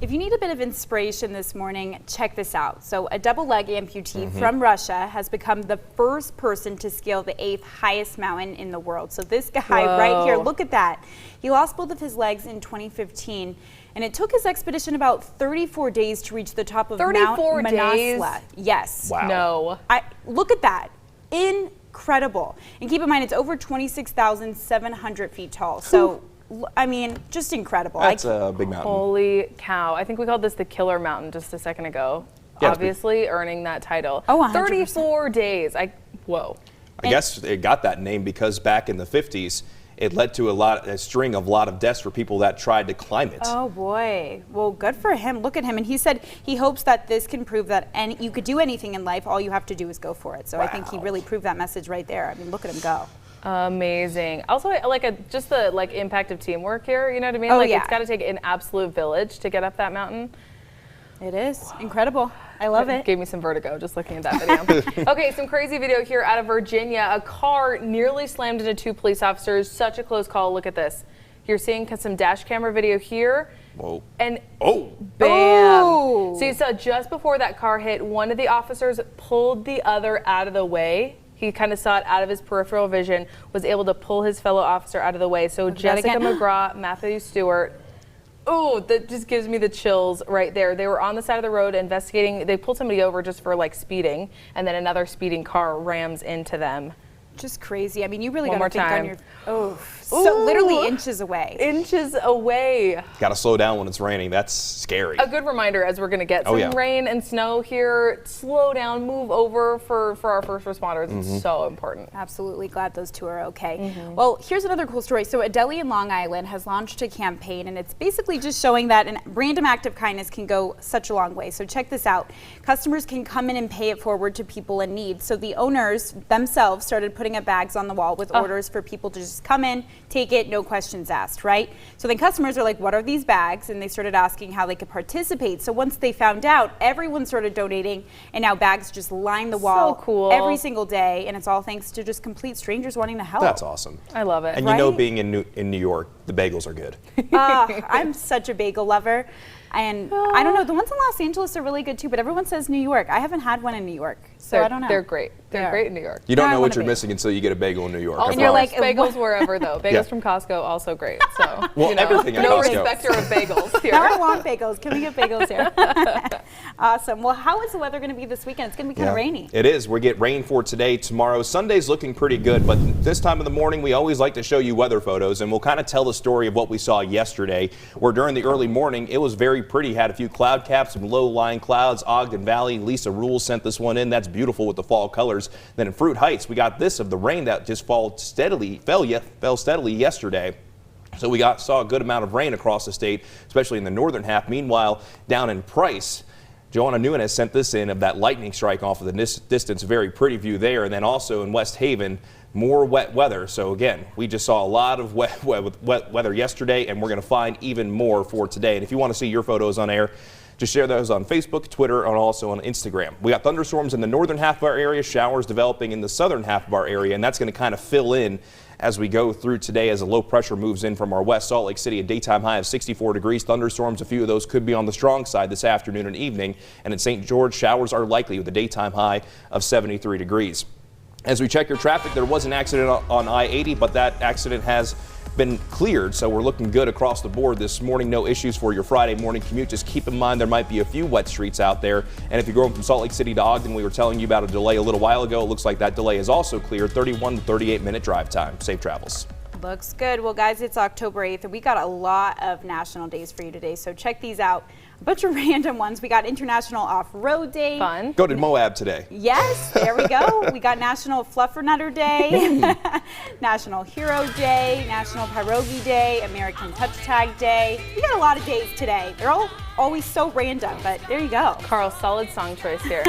If you need a bit of inspiration this morning, check this out. So a double leg amputee from Russia has become the first person to scale the 8th highest mountain in the world. So this guy right here, look at that. He lost both of his legs in 2015, and it took his expedition about 34 days to reach the top of Mount Manaslu. Yes. Wow. No. Look at that. Incredible. And keep in mind, it's over 26,700 feet tall. So I mean, just incredible. That's a big mountain. Holy cow. I think we called this the killer mountain just a second ago. Yeah, obviously earning that title. Oh, 100%. 34 days. Whoa. I guess it got that name because back in the 50s, it led to a string of deaths for people that tried to climb it. Oh boy. Well, good for him. Look at him. And he said he hopes that this can prove that you could do anything in life. All you have to do is go for it. So I think he really proved that message right there. I mean, look at him go. Amazing. Also, just the impact of teamwork here. You know what I mean? Oh, It's got to take an absolute village to get up that mountain. It is incredible. I love it. Gave me some vertigo just looking at that video. Okay, some crazy video here out of Virginia. A car nearly slammed into 2 police officers. Such a close call. Look at this. You're seeing some dash camera video here. Whoa. And bam. So you saw just before that car hit, one of the officers pulled the other out of the way. He kind of saw it out of his peripheral vision, was able to pull his fellow officer out of the way. So Jessica McGraw, Matthew Stewart. Oh, that just gives me the chills right there. They were on the side of the road investigating. They pulled somebody over just for speeding, and then another speeding car rams into them. Just crazy. I mean, you really got One to more think time. on your. So literally inches away. Inches away. Got to slow down when it's raining. That's scary. A good reminder as we're going to get some rain and snow here. Slow down, move over for our first responders. It's so important. Absolutely glad those two are okay. Well, here's another cool story. So a deli in Long Island has launched a campaign, and it's basically just showing that a random act of kindness can go such a long way. So check this out. Customers can come in and pay it forward to people in need. So the owners themselves started putting up bags on the wall with orders for people to just come in, take it, no questions asked, right? So then customers are like, what are these bags? And they started asking how they could participate. So once they found out, everyone started donating, and now bags just line the wall every single day, and it's all thanks to just complete strangers wanting to help. That's awesome. I love it. And you know, being in New York, the bagels are good. I'm such a bagel lover. And I don't know, the ones in Los Angeles are really good too, but everyone says New York. I haven't had one in New York, so I don't know. They're great. They're great in New York. You don't know what you're missing until you get a bagel in New York. And you're like, bagels wherever though. Bagels from Costco, also great. So everything at no Costco. respecter of bagels here. Now I want bagels. Can we get bagels here? Awesome. Well, how is the weather going to be this weekend? It's going to be kind of rainy. It is. We get rain for today, tomorrow. Sunday's looking pretty good, but this time of the morning, we always like to show you weather photos, and we'll kind of tell the story of what we saw yesterday, where during the early morning, it was very pretty. Had a few cloud caps, some low-lying clouds, Ogden Valley. Lisa Rule sent this one in. That's beautiful with the fall colors. Then in Fruit Heights, we got this of the rain that just fell steadily yesterday. So we saw a good amount of rain across the state, especially in the northern half. Meanwhile, down in Price, Joanna Nunez sent this in of that lightning strike off of the distance. Very pretty view there. And then also in West Haven, more wet weather. So again, we just saw a lot of wet weather yesterday, and we're going to find even more for today. And if you want to see your photos on air, just share those on Facebook, Twitter, and also on Instagram. We got thunderstorms in the northern half of our area, showers developing in the southern half of our area, and that's going to kind of fill in as we go through today as a low pressure moves in from our west. Salt Lake City, a daytime high of 64 degrees. Thunderstorms, a few of those could be on the strong side this afternoon and evening. And in St. George, showers are likely with a daytime high of 73 degrees. As we check your traffic, there was an accident on I-80, but that accident has been cleared, so we're looking good across the board this morning. No issues for your Friday morning commute. Just keep in mind there might be a few wet streets out there. And if you're going from Salt Lake City to Ogden, we were telling you about a delay a little while ago. It looks like that delay is also cleared. 31 to 38 minute drive time. Safe travels. Looks good. Well, guys, it's October 8th, and we got a lot of national days for you today, so check these out. A bunch of random ones. We got International Off-Road Day. Fun. Go to Moab today. Yes, there we go. We got National Fluffernutter Day, National Hero Day, National Pierogi Day, American Touch Tag Day. We got a lot of days today. They're all always so random, but there you go. Carl, solid song choice here.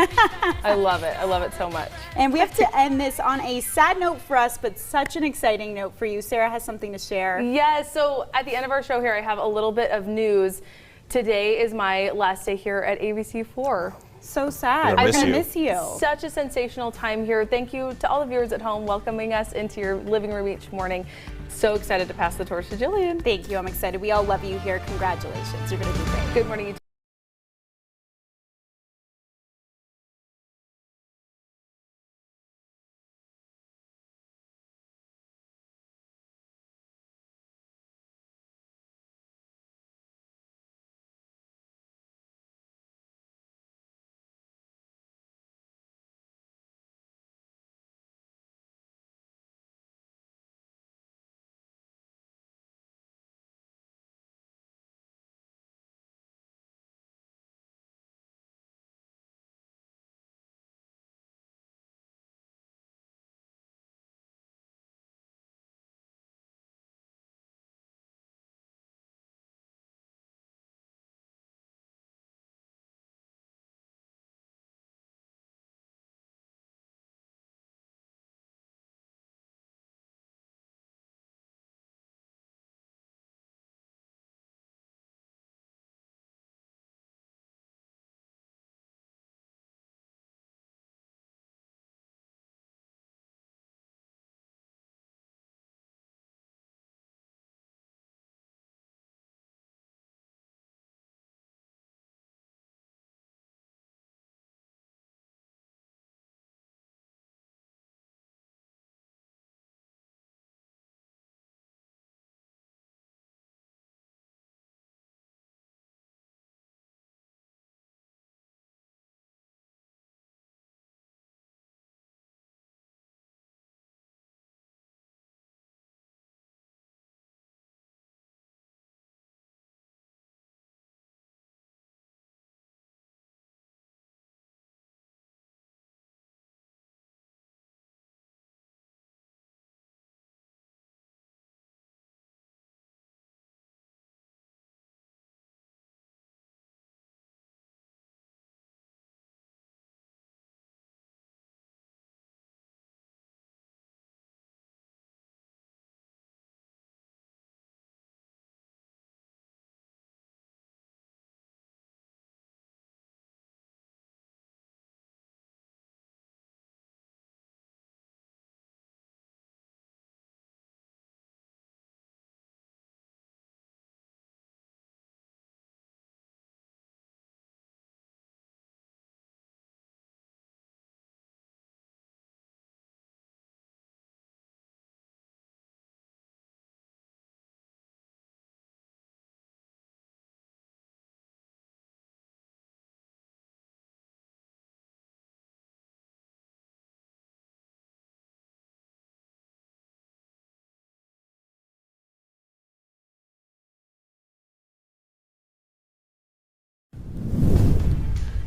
I love it. I love it so much. And we have to end this on a sad note for us, but such an exciting note for you. Sarah has something to share. Yes, so at the end of our show here, I have a little bit of news. Today is my last day here at ABC4. So sad. I'm gonna miss you. Such a sensational time here. Thank you to all the viewers at home welcoming us into your living room each morning. So excited to pass the torch to Jillian. Thank you. I'm excited. We all love you here. Congratulations. You're going to do great. Good morning, YouTube.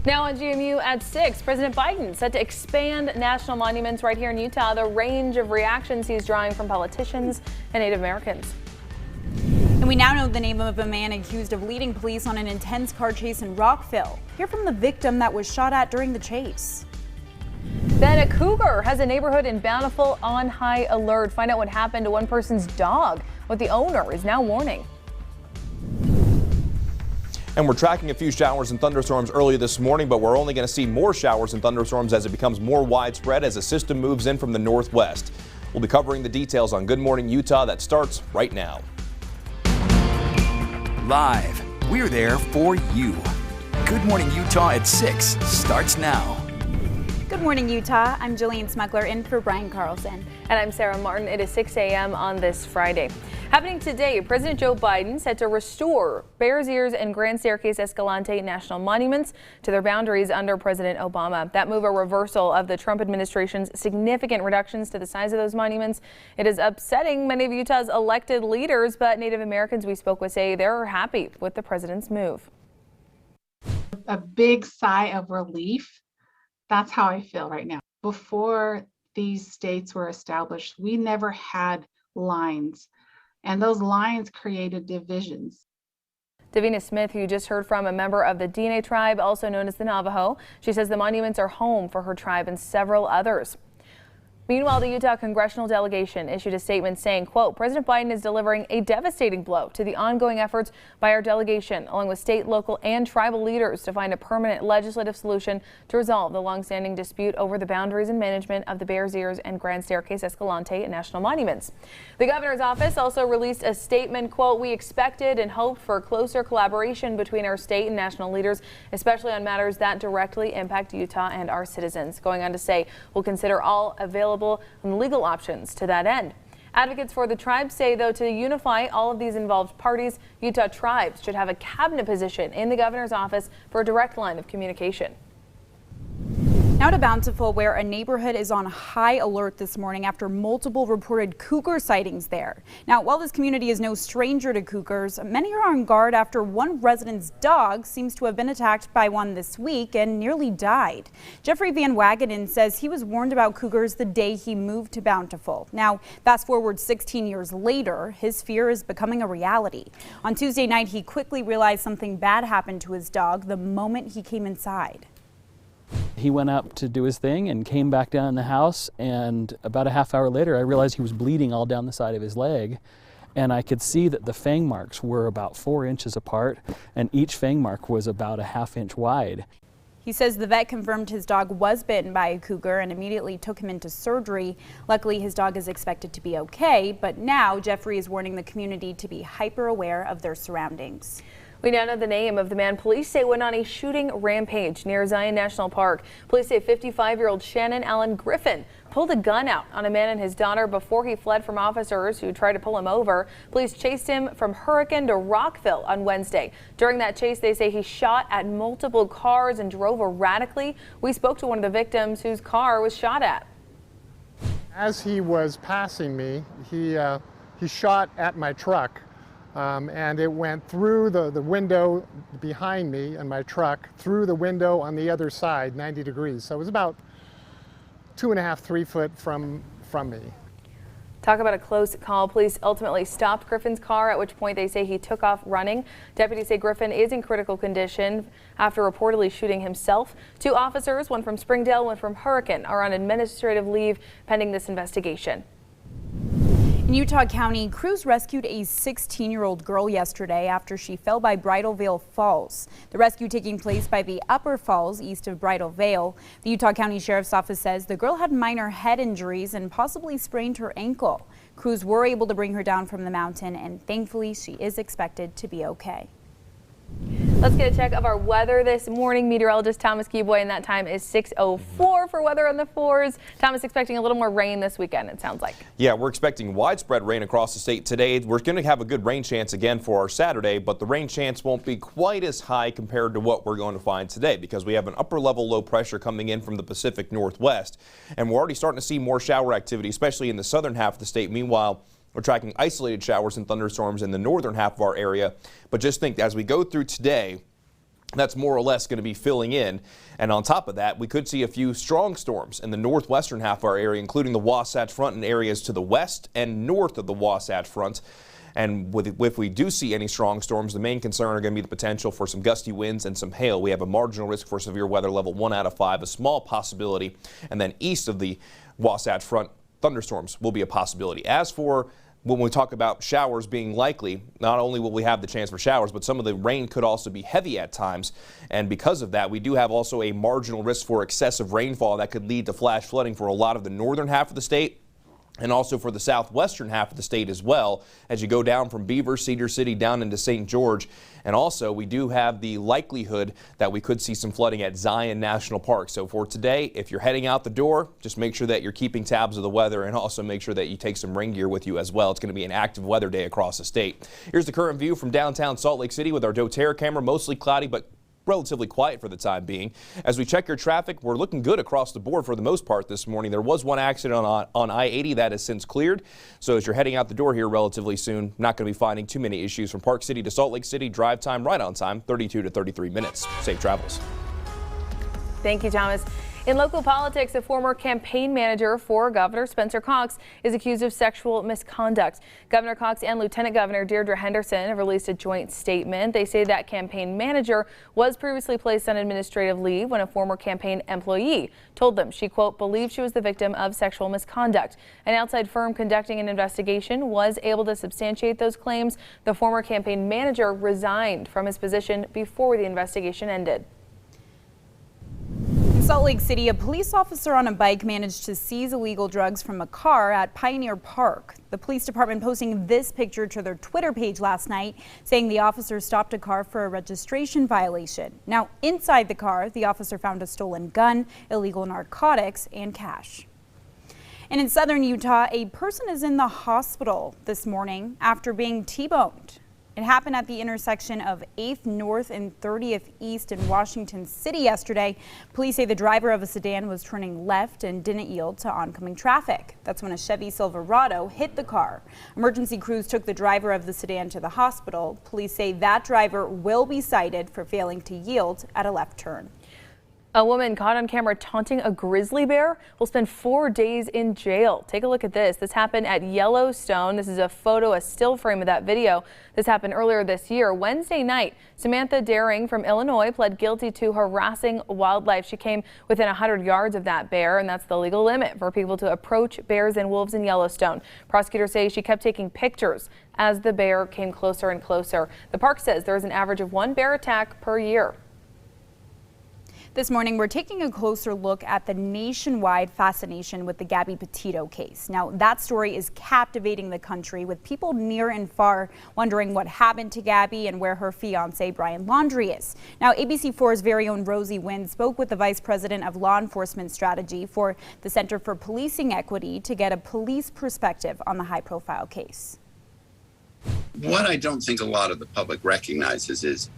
Now on GMU at 6, President Biden set to expand national monuments right here in Utah. The range of reactions he's drawing from politicians and Native Americans. And we now know the name of a man accused of leading police on an intense car chase in Rockville. Hear from the victim that was shot at during the chase. Then a cougar has a neighborhood in Bountiful on high alert. Find out what happened to one person's dog, what the owner is now warning. And we're tracking a few showers and thunderstorms early this morning, but we're only going to see more showers and thunderstorms as it becomes more widespread as a system moves in from the northwest. We'll be covering the details on Good Morning Utah that starts right now. Live, we're there for you. Good Morning Utah at 6 starts now. Good morning, Utah. I'm Jillian Smuggler in for Brian Carlson. And I'm Sarah Martin. It is 6 a.m. on this Friday. Happening today, President Joe Biden set to restore Bears Ears and Grand Staircase Escalante national monuments to their boundaries under President Obama. That move a reversal of the Trump administration's significant reductions to the size of those monuments. It is upsetting many of Utah's elected leaders, but Native Americans we spoke with say they're happy with the president's move. A big sigh of relief. That's how I feel right now. Before these states were established, we never had lines, and those lines created divisions. Davina Smith, who you just heard from, a member of the Dine tribe, also known as the Navajo. She says the monuments are home for her tribe and several others. Meanwhile, the Utah congressional delegation issued a statement saying, quote, President Biden is delivering a devastating blow to the ongoing efforts by our delegation, along with state, local, and tribal leaders to find a permanent legislative solution to resolve the longstanding dispute over the boundaries and management of the Bears Ears and Grand Staircase Escalante national monuments. The governor's office also released a statement, quote, we expected and hoped for closer collaboration between our state and national leaders, especially on matters that directly impact Utah and our citizens. Going on to say, we'll consider all available and legal options to that end. Advocates for the tribe say, though, to unify all of these involved parties, Utah tribes should have a cabinet position in the governor's office for a direct line of communication. Now to Bountiful, where a neighborhood is on high alert this morning after multiple reported cougar sightings there. Now, while this community is no stranger to cougars, many are on guard after one resident's dog seems to have been attacked by one this week and nearly died. Jeffrey Van Wagenen says he was warned about cougars the day he moved to Bountiful. Now, fast forward 16 years later, his fear is becoming a reality. On Tuesday night, he quickly realized something bad happened to his dog the moment he came inside. He went up to do his thing and came back down in the house, and about a half hour later I realized he was bleeding all down the side of his leg, and I could see that the fang marks were about 4 inches apart and each fang mark was about a ½ inch wide. He says the vet confirmed his dog was bitten by a cougar and immediately took him into surgery. Luckily, his dog is expected to be okay, but now Jeffrey is warning the community to be hyper aware of their surroundings. We now know the name of the man police say went on a shooting rampage near Zion National Park. Police say 55-year-old Shannon Allen Griffin pulled a gun out on a man and his daughter before he fled from officers who tried to pull him over. Police chased him from Hurricane to Rockville on Wednesday. During that chase, they say he shot at multiple cars and drove erratically. We spoke to one of the victims whose car was shot at. As he was passing me, he shot at my truck. And it went through the window behind me and my truck, through the window on the other side, 90 degrees. So it was about 2.5, 3 foot from me. Talk about a close call. Police ultimately stopped Griffin's car, at which point they say he took off running. Deputies say Griffin is in critical condition after reportedly shooting himself. 2 officers, one from Springdale, one from Hurricane, are on administrative leave pending this investigation. In Utah County, crews rescued a 16-year-old girl yesterday after she fell by Bridal Veil Falls. The rescue taking place by the Upper Falls east of Bridal Veil. The Utah County Sheriff's Office says the girl had minor head injuries and possibly sprained her ankle. Crews were able to bring her down from the mountain, and thankfully she is expected to be okay. Let's get a check of our weather this morning. Meteorologist Thomas Keyboy, and that time is 6:04 for weather on the 4s. Thomas expecting a little more rain this weekend, it sounds like. Yeah, we're expecting widespread rain across the state today. We're going to have a good rain chance again for our Saturday, but the rain chance won't be quite as high compared to what we're going to find today because we have an upper level low pressure coming in from the Pacific Northwest, and we're already starting to see more shower activity, especially in the southern half of the state. Meanwhile, we're tracking isolated showers and thunderstorms in the northern half of our area. But just think, as we go through today, That's more or less going to be filling in. And on top of that, we could see a few strong storms in the northwestern half of our area, including the Wasatch Front and areas to the west and north of the Wasatch Front. And if we do see any strong storms, the main concern are going to be the potential for some gusty winds and some hail. We have a marginal risk for severe weather level 1 out of 5, a small possibility. And then east of the Wasatch Front, thunderstorms will be a possibility. As for when we talk about showers being likely, not only will we have the chance for showers, but some of the rain could also be heavy at times. And because of that, we do have also a marginal risk for excessive rainfall that could lead to flash flooding for a lot of the northern half of the state, and also for the southwestern half of the state as well, as you go down from Beaver, Cedar City down into St. George. And also we do have the likelihood that we could see some flooding at Zion National Park. So for today, if you're heading out the door, just make sure that you're keeping tabs of the weather, and also make sure that you take some rain gear with you as well. It's going to be an active weather day across the state. Here's the current view from downtown Salt Lake City with our doTERRA camera. Mostly cloudy, but relatively quiet for the time being. As we check your traffic, we're looking good across the board for the most part this morning. There was one accident on I-80 that has since cleared. So as you're heading out the door here relatively soon, not going to be finding too many issues from Park City to Salt Lake City. Drive time right on time, 32 to 33 minutes. Safe travels. Thank you, Thomas. In local politics, a former campaign manager for Governor Spencer Cox is accused of sexual misconduct. Governor Cox and Lieutenant Governor Deirdre Henderson have released a joint statement. They say that campaign manager was previously placed on administrative leave when a former campaign employee told them she, quote, believed she was the victim of sexual misconduct. An outside firm conducting an investigation was able to substantiate those claims. The former campaign manager resigned from his position before the investigation ended. In Salt Lake City, a police officer on a bike managed to seize illegal drugs from a car at Pioneer Park. The police department posting this picture to their Twitter page last night, saying the officer stopped a car for a registration violation. Now, inside the car, the officer found a stolen gun, illegal narcotics, and cash. And in southern Utah, a person is in the hospital this morning after being T-boned. It happened at the intersection of 8th North and 30th East in Washington City yesterday. Police say the driver of a sedan was turning left and didn't yield to oncoming traffic. That's when a Chevy Silverado hit the car. Emergency crews took the driver of the sedan to the hospital. Police say that driver will be cited for failing to yield at a left turn. A woman caught on camera taunting a grizzly bear will spend 4 days in jail. Take a look at this. This happened at Yellowstone. This is a photo, a still frame of that video. This happened earlier this year. Wednesday night, Samantha Daring from Illinois pled guilty to harassing wildlife. She came within 100 yards of that bear, and that's the legal limit for people to approach bears and wolves in Yellowstone. Prosecutors say she kept taking pictures as the bear came closer and closer. The park says there is an average of 1 bear attack per year. This morning, we're taking a closer look at the nationwide fascination with the Gabby Petito case. Now, that story is captivating the country, with people near and far wondering what happened to Gabby and where her fiancé Brian Laundrie is. Now, ABC4's very own Rosie Wynn spoke with the Vice President of Law Enforcement Strategy for the Center for Policing Equity to get a police perspective on the high-profile case. What I don't think a lot of the public recognizes is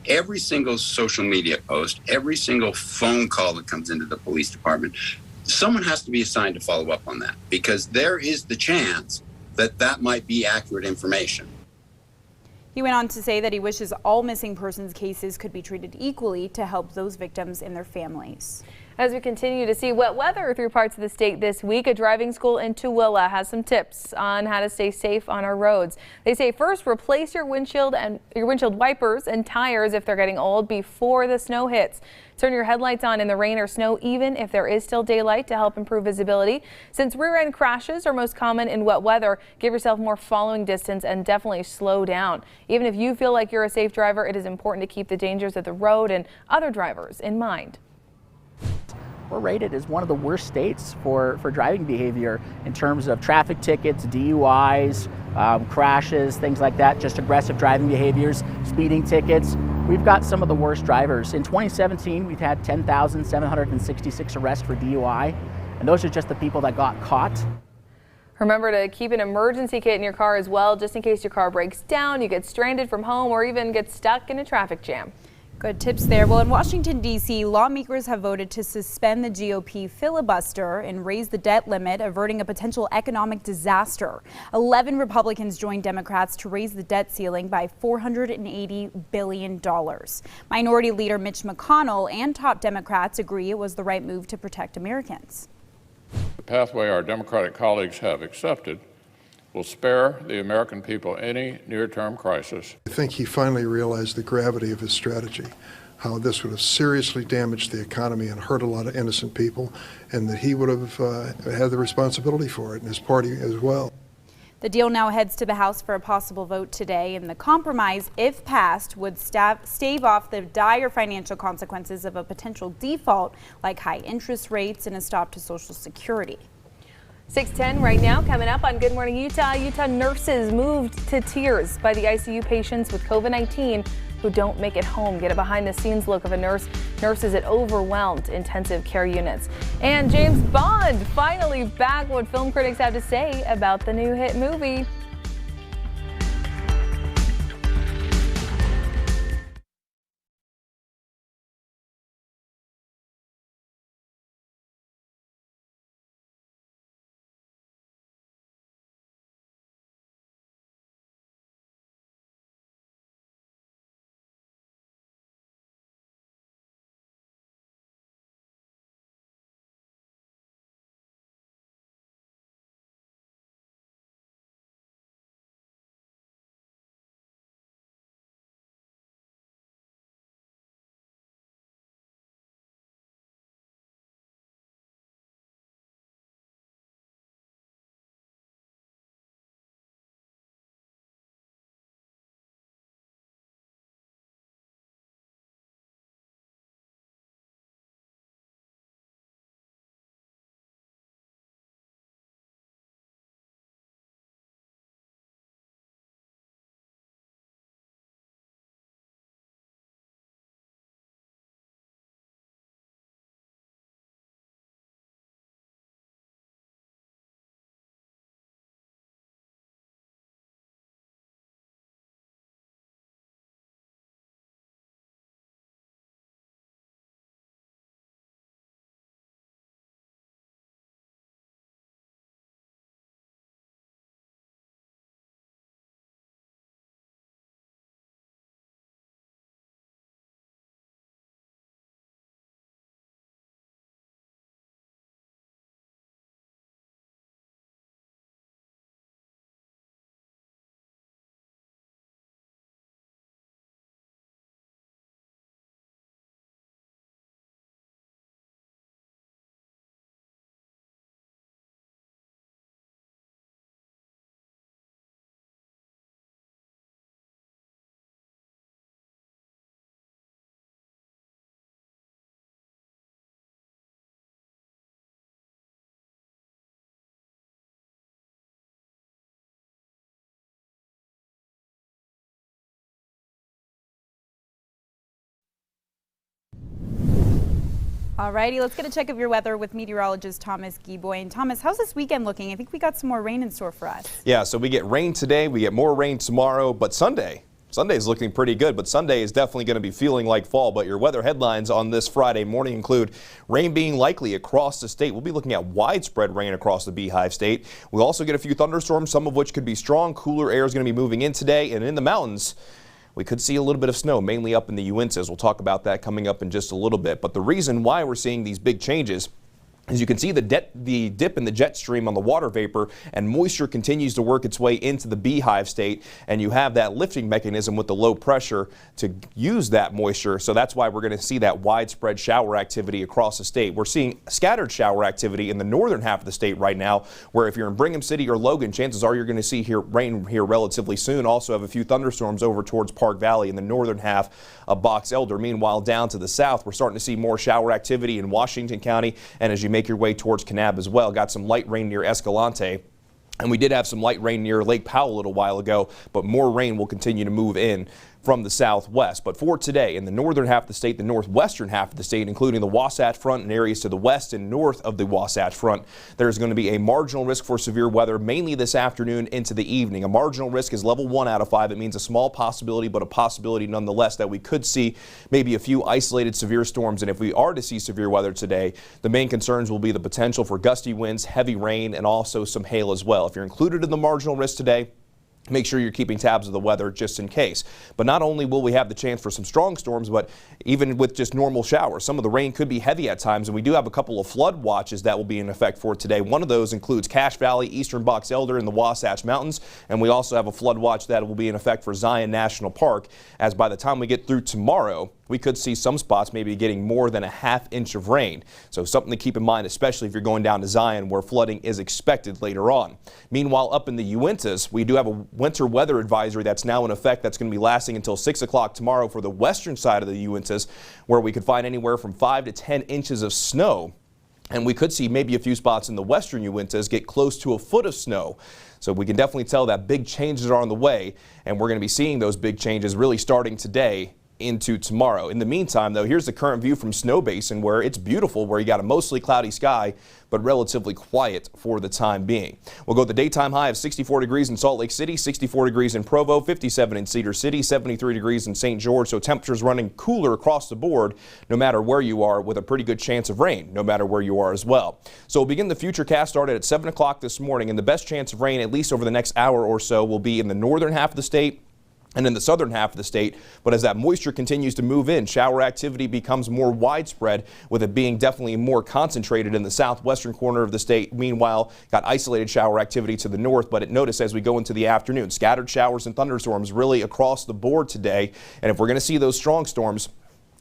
every single social media post, every single phone call that comes into the police department, someone has to be assigned to follow up on that, because there is the chance that that might be accurate information. He went on to say that he wishes all missing persons cases could be treated equally to help those victims and their families. As we continue to see wet weather through parts of the state this week, a driving school in Tooele has some tips on how to stay safe on our roads. They say first, replace your windshield wipers and tires if they're getting old before the snow hits. Turn your headlights on in the rain or snow even if there is still daylight to help improve visibility. Since rear end crashes are most common in wet weather, give yourself more following distance and definitely slow down. Even if you feel like you're a safe driver, it is important to keep the dangers of the road and other drivers in mind. We're rated as one of the worst states for driving behavior in terms of traffic tickets, DUIs, crashes, things like that, just aggressive driving behaviors, speeding tickets. We've got some of the worst drivers. In 2017, we've had 10,766 arrests for DUI, and those are just the people that got caught. Remember to keep an emergency kit in your car as well, just in case your car breaks down, you get stranded from home, or even get stuck in a traffic jam. Good tips there. Well, in Washington, D.C., lawmakers have voted to suspend the GOP filibuster and raise the debt limit, averting a potential economic disaster. 11 Republicans joined Democrats to raise the debt ceiling by $480 billion. Minority Leader Mitch McConnell and top Democrats agree it was the right move to protect Americans. The pathway our Democratic colleagues have accepted will spare the American people any near-term crisis. I think he finally realized the gravity of his strategy, how this would have seriously damaged the economy and hurt a lot of innocent people, and that he would have had the responsibility for it, and his party as well. The deal now heads to the House for a possible vote today, and the compromise, if passed, would stave off the dire financial consequences of a potential default, like high interest rates and a stop to Social Security. 6:10 right now. Coming up on Good Morning Utah, Utah nurses moved to tears by the ICU patients with COVID-19 who don't make it home. Get a behind-the-scenes look of nurses at overwhelmed intensive care units. And James Bond finally back. What film critics have to say about the new hit movie. Alrighty, let's get a check of your weather with meteorologist Thomas Gieboy. And Thomas, how's this weekend looking? I think we got some more rain in store for us. Yeah, so we get rain today, we get more rain tomorrow, but Sunday's looking pretty good, but Sunday is definitely going to be feeling like fall. But your weather headlines on this Friday morning include rain being likely across the state. We'll be looking at widespread rain across the Beehive State. We'll also get a few thunderstorms, some of which could be strong. Cooler air is going to be moving in today, and in the mountains, we could see a little bit of snow, mainly up in the Uintas. We'll talk about that coming up in just a little bit. But the reason why we're seeing these big changes, as you can see, the dip in the jet stream on the water vapor, and moisture continues to work its way into the Beehive State, and you have that lifting mechanism with the low pressure to use that moisture. So that's why we're going to see that widespread shower activity across the state. We're seeing scattered shower activity in the northern half of the state right now, where if you're in Brigham City or Logan, chances are you're going to see rain here relatively soon. Also have a few thunderstorms over towards Park Valley in the northern half of Box Elder. Meanwhile, down to the south, we're starting to see more shower activity in Washington County, and as you make your way towards Kanab as well. Got some light rain near Escalante. And we did have some light rain near Lake Powell a little while ago, but more rain will continue to move in from the southwest. But for today, in the northern half of the state, the northwestern half of the state, including the Wasatch Front and areas to the west and north of the Wasatch Front, there's going to be a marginal risk for severe weather, mainly this afternoon into the evening. A marginal risk is level 1 out of 5. It means a small possibility, but a possibility nonetheless that we could see maybe a few isolated severe storms. And if we are to see severe weather today, the main concerns will be the potential for gusty winds, heavy rain, and also some hail as well. If you're included in the marginal risk today, make sure you're keeping tabs of the weather just in case. But not only will we have the chance for some strong storms, but even with just normal showers, some of the rain could be heavy at times, and we do have a couple of flood watches that will be in effect for today. One of those includes Cache Valley, Eastern Box Elder, and the Wasatch Mountains, and we also have a flood watch that will be in effect for Zion National Park, as by the time we get through tomorrow, we could see some spots maybe getting more than a ½ inch of rain. So something to keep in mind, especially if you're going down to Zion where flooding is expected later on. Meanwhile, up in the Uintas, we do have a winter weather advisory that's now in effect. That's going to be lasting until 6 o'clock tomorrow for the western side of the Uintas, where we could find anywhere from 5 to 10 inches of snow. And we could see maybe a few spots in the western Uintas get close to a foot of snow. So we can definitely tell that big changes are on the way, and we're going to be seeing those big changes really starting today into tomorrow. In the meantime, though, here's the current view from Snow Basin, where it's beautiful, where you got a mostly cloudy sky, but relatively quiet for the time being. We'll go with the daytime high of 64 degrees in Salt Lake City, 64 degrees in Provo, 57 in Cedar City, 73 degrees in St. George. So temperatures running cooler across the board, no matter where you are, with a pretty good chance of rain, no matter where you are as well. So we'll begin the Futurecast started at 7 o'clock this morning, and the best chance of rain, at least over the next hour or so, will be in the northern half of the state and in the southern half of the state. But as that moisture continues to move in, shower activity becomes more widespread, with it being definitely more concentrated in the southwestern corner of the state. Meanwhile, got isolated shower activity to the north, but notice as we go into the afternoon, scattered showers and thunderstorms really across the board today. And if we're going to see those strong storms,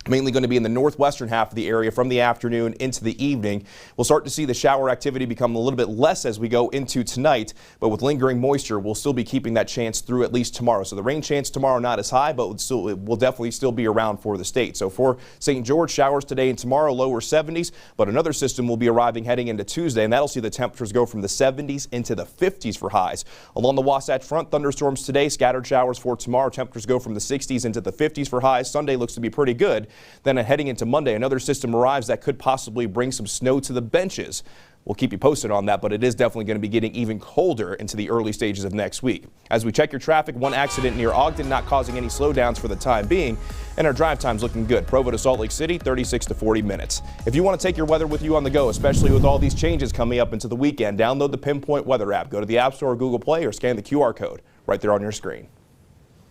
mainly going to be in the northwestern half of the area from the afternoon into the evening. We'll start to see the shower activity become a little bit less as we go into tonight, but with lingering moisture, we'll still be keeping that chance through at least tomorrow. So the rain chance tomorrow not as high, but it will definitely still be around for the state. So for St. George, showers today and tomorrow, lower 70s, but another system will be arriving heading into Tuesday, and that'll see the temperatures go from the 70s into the 50s for highs. Along the Wasatch Front, thunderstorms today, scattered showers for tomorrow. Temperatures go from the 60s into the 50s for highs. Sunday looks to be pretty good. Then heading into Monday, another system arrives that could possibly bring some snow to the benches. We'll keep you posted on that, but it is definitely going to be getting even colder into the early stages of next week. As we check your traffic, one accident near Ogden not causing any slowdowns for the time being, and our drive time's looking good. Provo to Salt Lake City, 36 to 40 minutes. If you want to take your weather with you on the go, especially with all these changes coming up into the weekend, download the Pinpoint Weather app. Go to the App Store or Google Play or scan the QR code right there on your screen.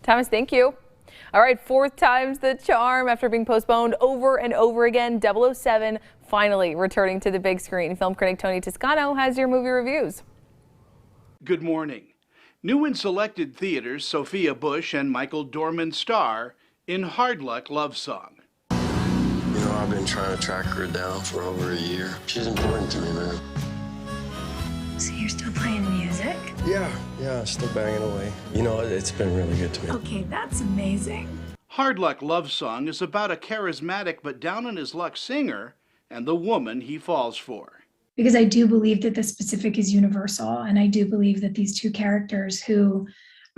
Thomas, thank you. All right, fourth time's the charm after being postponed over and over again. 007 finally returning to the big screen. Film critic Tony Toscano has your movie reviews. Good morning. New in selected theaters, Sophia Bush and Michael Dorman star in Hard Luck Love Song. You know, I've been trying to track her down for over a year. She's important to me, man. So you're still playing music? Yeah, still banging away. You know, it's been really good to me. Okay, that's amazing. Hard Luck Love Song is about a charismatic but down on his luck singer and the woman he falls for. Because I do believe that the specific is universal, and I do believe that these two characters who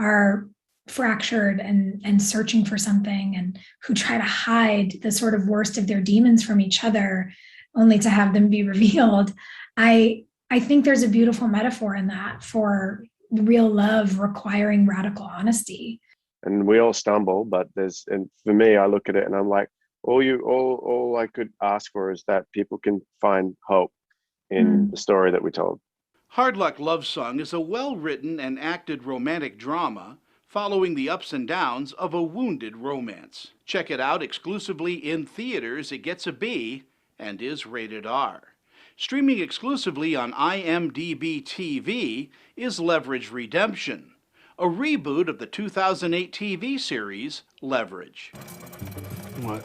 are fractured and searching for something, and who try to hide the sort of worst of their demons from each other, only to have them be revealed, I think there's a beautiful metaphor in that for real love requiring radical honesty. And we all stumble, but and for me, I look at it and I'm like, all I could ask for is that people can find hope in the story that we told. Hard Luck Love Song is a well-written and acted romantic drama following the ups and downs of a wounded romance. Check it out exclusively in theaters. It gets a B and is rated R. Streaming exclusively on IMDb TV is Leverage Redemption, a reboot of the 2008 TV series Leverage. What?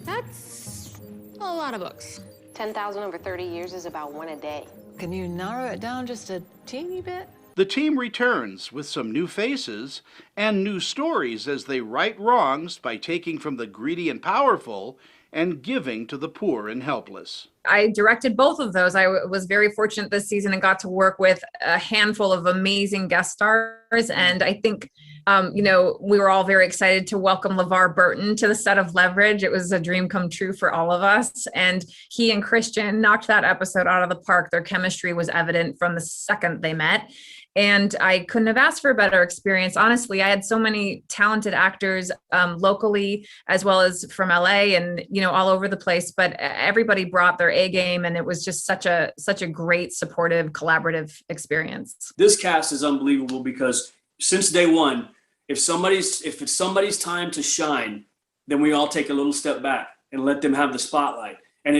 That's a lot of books. 10,000 over 30 years is about one a day. Can you narrow it down just a teeny bit? The team returns with some new faces and new stories as they right wrongs by taking from the greedy and powerful and giving to the poor and helpless. I directed both of those. I was very fortunate this season and got to work with a handful of amazing guest stars. And I think, we were all very excited to welcome LeVar Burton to the set of Leverage. It was a dream come true for all of us. And he and Christian knocked that episode out of the park. Their chemistry was evident from the second they met. And I couldn't have asked for a better experience. Honestly, I had so many talented actors locally as well as from LA and, all over the place, but everybody brought their A game, and it was just such a great, supportive, collaborative experience. This cast is unbelievable because since day one, if it's somebody's time to shine, then we all take a little step back and let them have the spotlight. And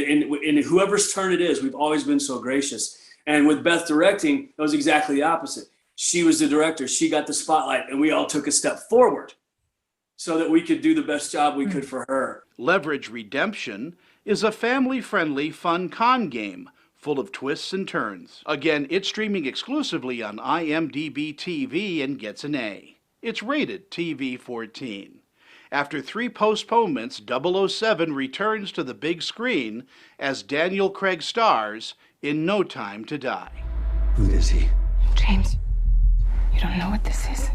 whoever's turn it is, we've always been so gracious. And with Beth directing, it was exactly the opposite. She was the director. She got the spotlight, and we all took a step forward so that we could do the best job we could for her. Leverage Redemption is a family-friendly, fun con game full of twists and turns. Again, it's streaming exclusively on IMDb TV and gets an A. It's rated TV-14. After 3 postponements, 007 returns to the big screen as Daniel Craig stars in No Time to Die. Who is he? James, you don't know what this is.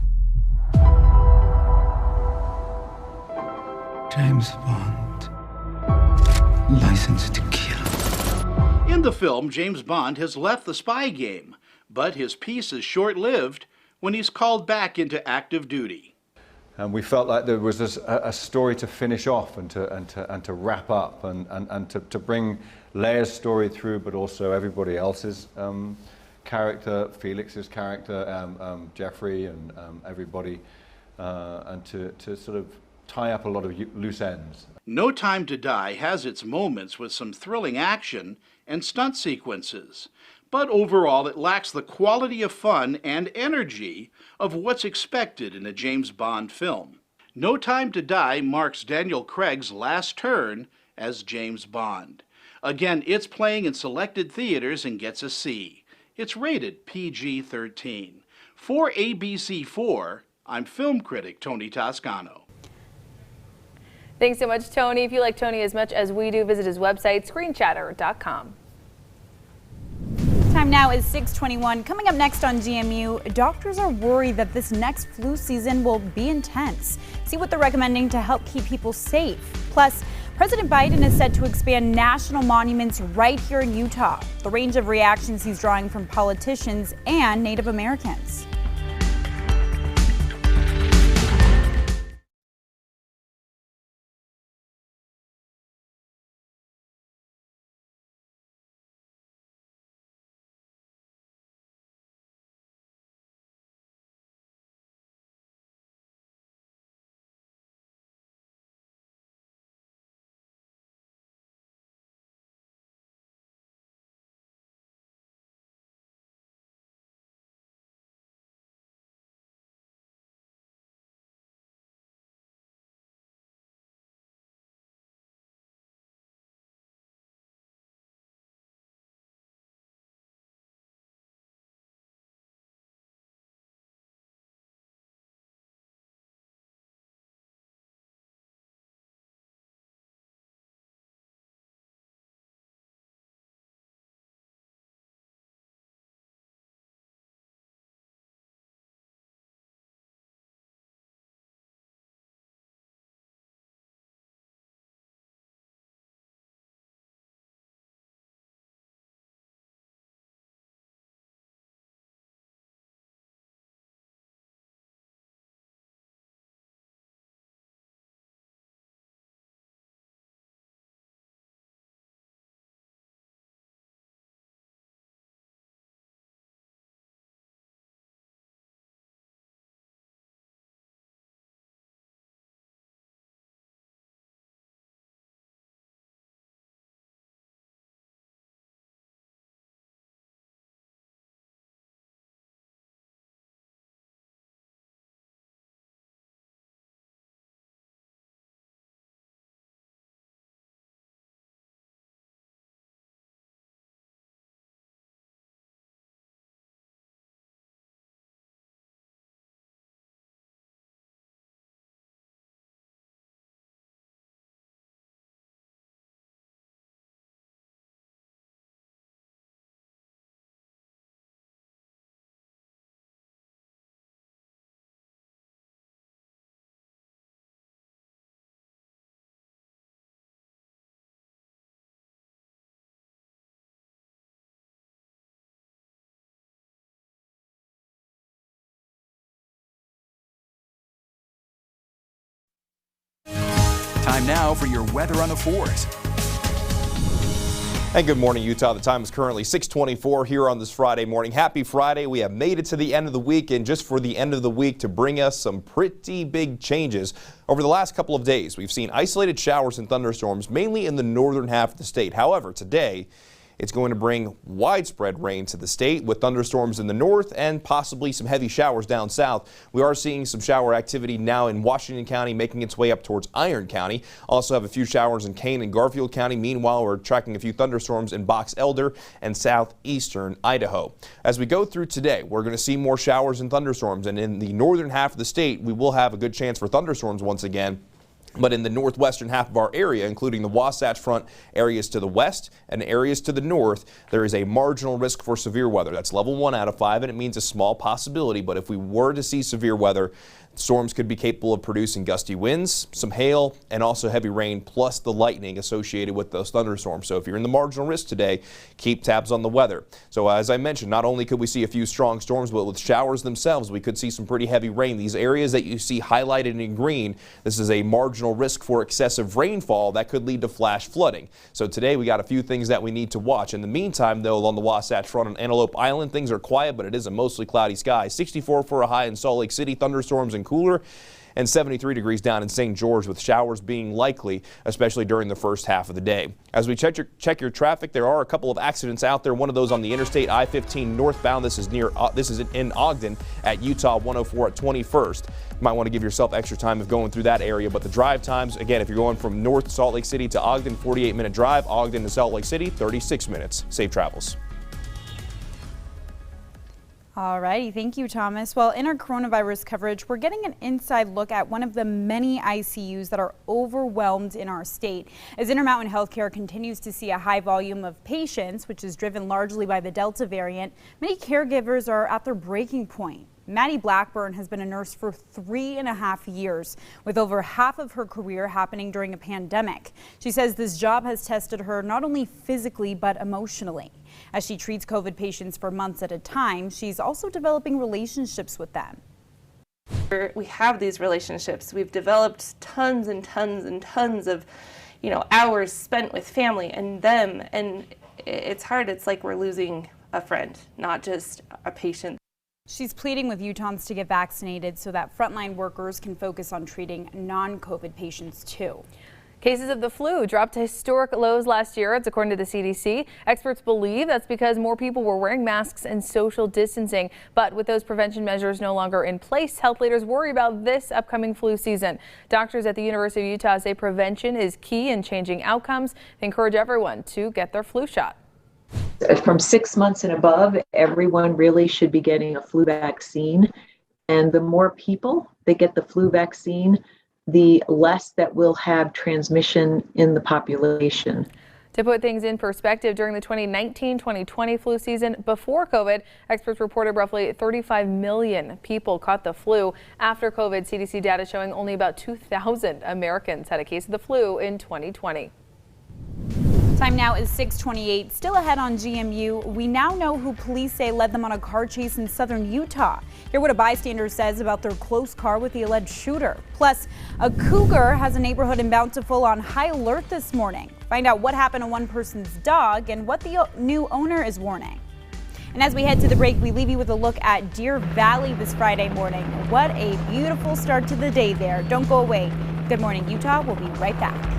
James Bond. License to kill. In the film, James Bond has left the spy game, but his piece is short-lived when he's called back into active duty. And we felt like there was a story to finish off and to wrap up and to bring Leia's story through, but also everybody else's character, Felix's character, Jeffrey, and everybody, and to sort of tie up a lot of loose ends. No Time to Die has its moments with some thrilling action and stunt sequences, but overall it lacks the quality of fun and energy of what's expected in a James Bond film. No Time to Die marks Daniel Craig's last turn as James Bond. Again, it's playing in selected theaters and gets a C. It's rated PG-13. For ABC4, I'm film critic Tony Toscano. Thanks so much, Tony. If you like Tony as much as we do, visit his website, screenchatter.com. Time now is 6:21. Coming up next on GMU, doctors are worried that this next flu season will be intense. See what they're recommending to help keep people safe. Plus, President Biden is set to expand national monuments right here in Utah. The range of reactions he's drawing from politicians and Native Americans. Time now for your weather on the 4s. And good morning, Utah. The time is currently 6:24 here on this Friday morning. Happy Friday. We have made it to the end of the week, and just for the end of the week to bring us some pretty big changes. Over the last couple of days, we've seen isolated showers and thunderstorms, mainly in the northern half of the state. However, today, it's going to bring widespread rain to the state with thunderstorms in the north and possibly some heavy showers down south. We are seeing some shower activity now in Washington County, making its way up towards Iron County. Also have a few showers in Kane and Garfield County. Meanwhile, we're tracking a few thunderstorms in Box Elder and southeastern Idaho. As we go through today, we're going to see more showers and thunderstorms, and in the northern half of the state, we will have a good chance for thunderstorms once again. But in the northwestern half of our area, including the Wasatch Front areas to the west and areas to the north, there is a marginal risk for severe weather. That's level 1 out of 5, and it means a small possibility. But if we were to see severe weather, storms could be capable of producing gusty winds, some hail, and also heavy rain, plus the lightning associated with those thunderstorms. So if you're in the marginal risk today, keep tabs on the weather. So as I mentioned, not only could we see a few strong storms, but with showers themselves, we could see some pretty heavy rain. These areas that you see highlighted in green, this is a marginal risk for excessive rainfall that could lead to flash flooding. So today we got a few things that we need to watch. In the meantime, though, along the Wasatch Front on Antelope Island, things are quiet, but it is a mostly cloudy sky. 64 for a high in Salt Lake City, thunderstorms and cooler, and 73 degrees down in St. George with showers being likely, especially during the first half of the day. As we check your traffic, there are a couple of accidents out there. One of those on the Interstate I-15 northbound. This is in Ogden at Utah 104 at 21st. You might want to give yourself extra time of going through that area, but the drive times, again, if you're going from North Salt Lake City to Ogden, 48-minute drive. Ogden to Salt Lake City, 36 minutes. Safe travels. All righty, thank you, Thomas. Well, in our coronavirus coverage, we're getting an inside look at one of the many ICUs that are overwhelmed in our state. As Intermountain Healthcare continues to see a high volume of patients, which is driven largely by the Delta variant, many caregivers are at their breaking point. Maddie Blackburn has been a nurse for 3.5 years, with over half of her career happening during a pandemic. She says this job has tested her not only physically but emotionally. As she treats COVID patients for months at a time, she's also developing relationships with them. We have these relationships. We've developed tons and tons and tons of, hours spent with family and them, and it's hard. It's like we're losing a friend, not just a patient. She's pleading with Utahns to get vaccinated so that frontline workers can focus on treating non-COVID patients too. Cases of the flu dropped to historic lows last year. It's according to the CDC. Experts believe that's because more people were wearing masks and social distancing. But with those prevention measures no longer in place, health leaders worry about this upcoming flu season. Doctors at the University of Utah say prevention is key in changing outcomes. They encourage everyone to get their flu shot. From 6 months and above, everyone really should be getting a flu vaccine. And the more people that get the flu vaccine, the less that we'll have transmission in the population. To put things in perspective, during the 2019-2020 flu season before COVID, experts reported roughly 35 million people caught the flu. After COVID, CDC data showing only about 2,000 Americans had a case of the flu in 2020. Time now is 6:28. Still ahead on GMU, we now know who police say led them on a car chase in southern Utah. Hear what a bystander says about their close car with the alleged shooter. Plus, a cougar has a neighborhood in Bountiful on high alert this morning. Find out what happened to one person's dog and what the new owner is warning. And as we head to the break, we leave you with a look at Deer Valley this Friday morning. What a beautiful start to the day there. Don't go away. Good Morning Utah. We'll be right back.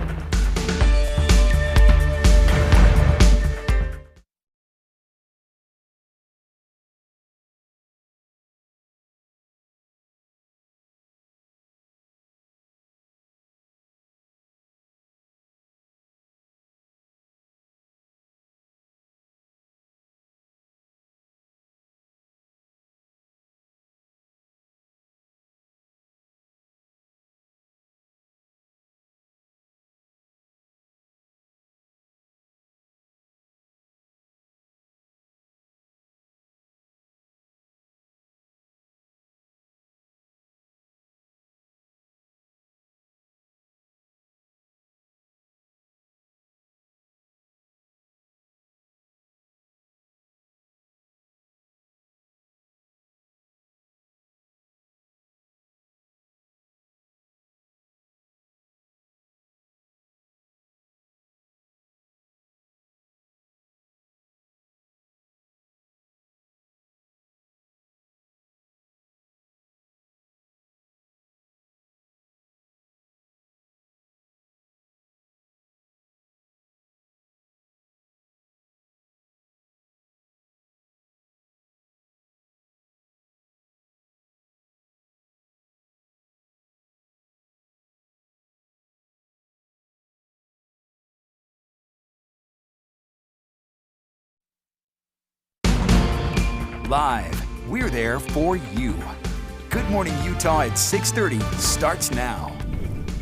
Live, we're there for you. Good Morning Utah at 6:30 starts now.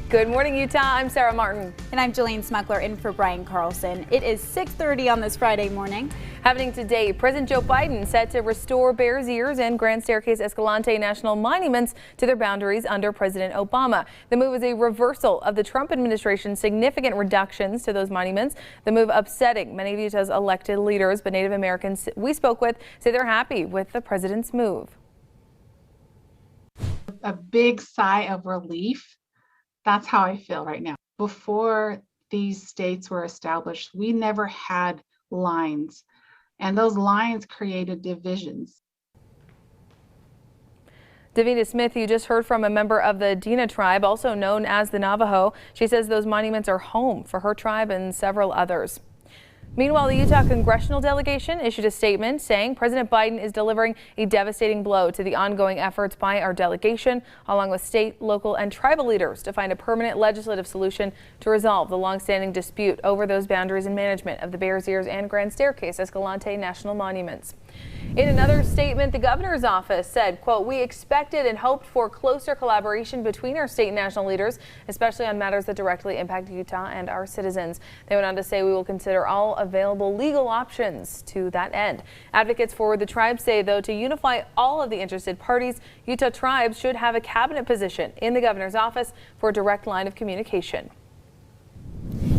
Good morning, Utah. I'm Sarah Martin. And I'm Jillian Smuckler in for Brian Carlson. It is 6:30 on this Friday morning. Happening today, President Joe Biden set to restore Bears Ears and Grand Staircase Escalante national monuments to their boundaries under President Obama. The move is a reversal of the Trump administration's significant reductions to those monuments. The move upsetting many of Utah's elected leaders, but Native Americans we spoke with say they're happy with the president's move. A big sigh of relief. That's how I feel right now. Before these states were established, we never had lines, and those lines created divisions. Davina Smith, you just heard from a member of the Dina tribe, also known as the Navajo. She says those monuments are home for her tribe and several others. Meanwhile, the Utah congressional delegation issued a statement saying President Biden is delivering a devastating blow to the ongoing efforts by our delegation, along with state, local, and tribal leaders to find a permanent legislative solution to resolve the longstanding dispute over those boundaries and management of the Bears Ears and Grand Staircase Escalante national monuments. In another statement, the governor's office said, quote, "We expected and hoped for closer collaboration between our state and national leaders, especially on matters that directly impact Utah and our citizens." They went on to say we will consider all available legal options to that end. Advocates for the tribes say, though, to unify all of the interested parties, Utah tribes should have a cabinet position in the governor's office for a direct line of communication.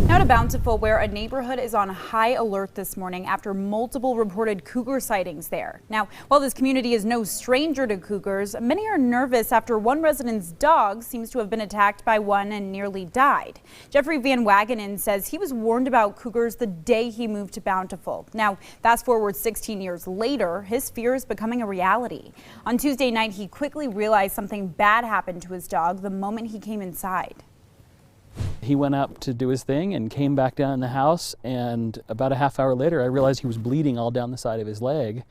Now to Bountiful, where a neighborhood is on high alert this morning after multiple reported cougar sightings there. Now, while this community is no stranger to cougars, many are nervous after one resident's dog seems to have been attacked by one and nearly died. Jeffrey Van Wagenen says he was warned about cougars the day he moved to Bountiful. Now, fast forward 16 years later, his fear is becoming a reality. On Tuesday night, he quickly realized something bad happened to his dog the moment he came inside. He went up to do his thing and came back down in the house, and about a half hour later I realized he was bleeding all down the side of his leg,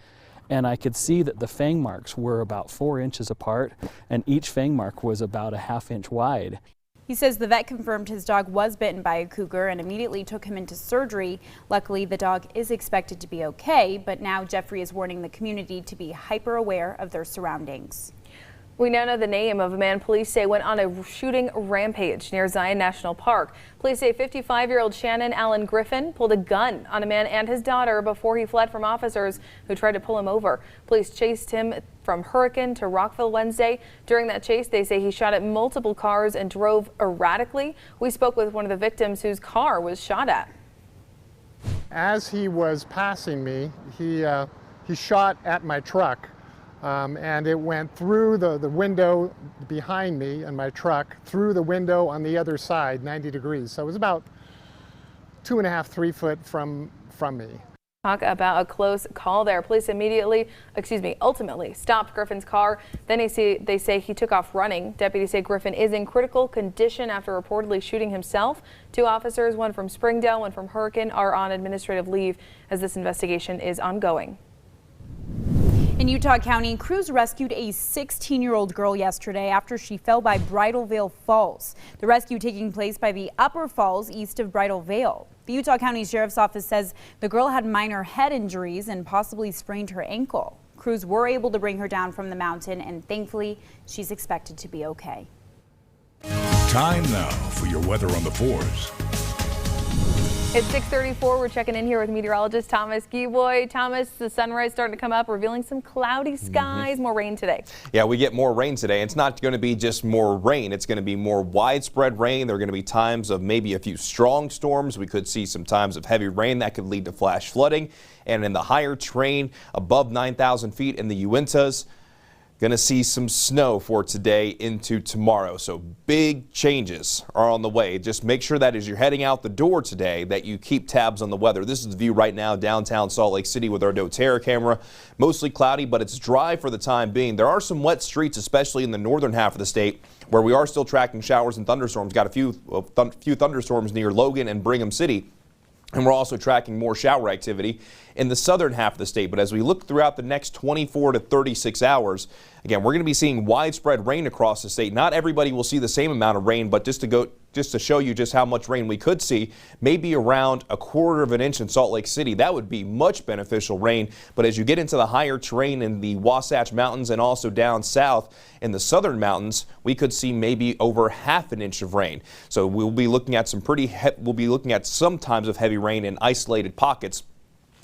and I could see that the fang marks were about 4 inches apart, and each fang mark was about a ½ inch wide. He says the vet confirmed his dog was bitten by a cougar and immediately took him into surgery. Luckily, the dog is expected to be okay, but now Jeffrey is warning the community to be hyper aware of their surroundings. We now know the name of a man police say went on a shooting rampage near Zion National Park. Police say 55-year-old Shannon Allen Griffin pulled a gun on a man and his daughter before he fled from officers who tried to pull him over. Police chased him from Hurricane to Rockville Wednesday. During that chase, they say he shot at multiple cars and drove erratically. We spoke with one of the victims whose car was shot at. As he was passing me, he shot at my truck. And it went through the window behind me and my truck, through the window on the other side, 90 degrees. So it was about 2.5, 3 foot from me. Talk about a close call there. Police ultimately stopped Griffin's car. Then they say he took off running. Deputies say Griffin is in critical condition after reportedly shooting himself. 2 officers, one from Springdale, one from Hurricane, are on administrative leave as this investigation is ongoing. In Utah County, crews rescued a 16-year-old girl yesterday after she fell by Bridal Veil Falls. The rescue taking place by the Upper Falls east of Bridal Veil. The Utah County Sheriff's Office says the girl had minor head injuries and possibly sprained her ankle. Crews were able to bring her down from the mountain, and thankfully, she's expected to be okay. Time now for your weather on the 4s. It's 6:34. We're checking in here with meteorologist Thomas Gieboy. Thomas, the sunrise starting to come up, revealing some cloudy skies, more rain today. Yeah, we get more rain today. It's not going to be just more rain. It's going to be more widespread rain. There are going to be times of maybe a few strong storms. We could see some times of heavy rain that could lead to flash flooding. And in the higher terrain, above 9,000 feet in the Uintas, going to see some snow for today into tomorrow. So big changes are on the way. Just make sure that as you're heading out the door today that you keep tabs on the weather. This is the view right now downtown Salt Lake City with our doTERRA camera. Mostly cloudy, but it's dry for the time being. There are some wet streets, especially in the northern half of the state, where we are still tracking showers and thunderstorms. Got a few thunderstorms near Logan and Brigham City. And we're also tracking more shower activity in the southern half of the state. But as we look throughout the next 24 to 36 hours, Again, we're going to be seeing widespread rain across the state. Not everybody will see the same amount of rain, but just to show you just how much rain we could see, maybe around 1/4 of an inch in Salt Lake City. That would be much beneficial rain. But as you get into the higher terrain in the Wasatch Mountains and also down south in the southern mountains, we could see maybe over 1/2 an inch of rain. So we'll be looking at some times of heavy rain in isolated pockets.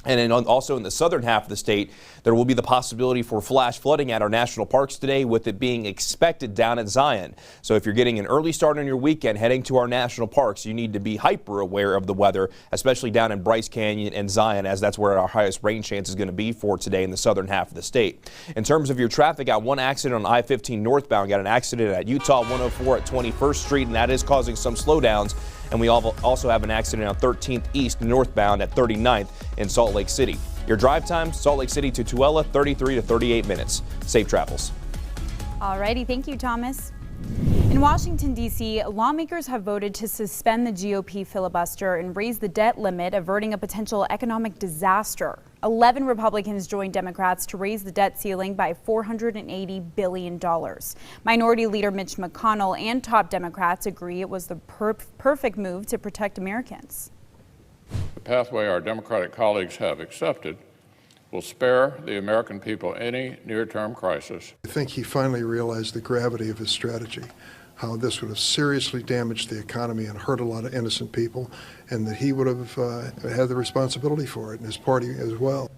And then also in the southern half of the state, there will be the possibility for flash flooding at our national parks today, with it being expected down at Zion. So if you're getting an early start on your weekend heading to our national parks, you need to be hyper aware of the weather, especially down in Bryce Canyon and Zion, as that's where our highest rain chance is going to be for today in the southern half of the state. In terms of your traffic, got one accident on I-15 northbound, got an accident at Utah 104 at 21st Street, and that is causing some slowdowns. And we also have an accident on 13th East northbound at 39th in Salt Lake City. Your drive time, Salt Lake City to Tooele, 33 to 38 minutes. Safe travels. All righty, thank you, Thomas. In Washington, D.C., lawmakers have voted to suspend the GOP filibuster and raise the debt limit, averting a potential economic disaster. 11 Republicans joined Democrats to raise the debt ceiling by $480 billion. Minority Leader Mitch McConnell and top Democrats agree it was the perfect move to protect Americans. The pathway our Democratic colleagues have accepted will spare the American people any near-term crisis. I think he finally realized the gravity of his strategy, how this would have seriously damaged the economy and hurt a lot of innocent people, and that he would have had the responsibility for it, and his party as well.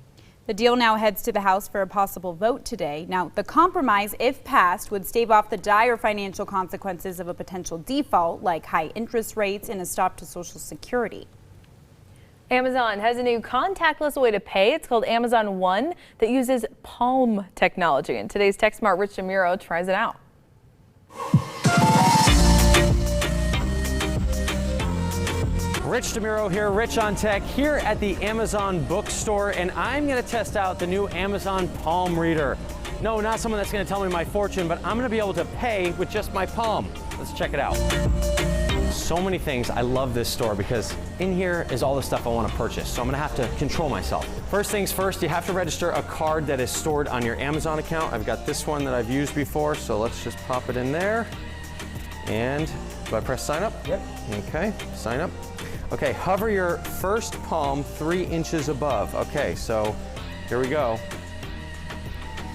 The deal now heads to the House for a possible vote today. Now, the compromise, if passed, would stave off the dire financial consequences of a potential default, like high interest rates and a stop to Social Security. Amazon has a new contactless way to pay. It's called Amazon One, that uses Palm technology. And today's Tech Smart Rich DeMuro tries it out. Rich DeMuro here, Rich on Tech, here at the Amazon bookstore, and I'm going to test out the new Amazon Palm Reader. No, not someone that's going to tell me my fortune, but I'm going to be able to pay with just my palm. Let's check it out. So many things. I love this store because in here is all the stuff I want to purchase, so I'm going to have to control myself. First things first, you have to register a card that is stored on your Amazon account. I've got this one that I've used before, so let's just pop it in there. And do I press sign up? Yep. Okay, sign up. Okay, hover your first palm 3 inches above. Okay, so here we go.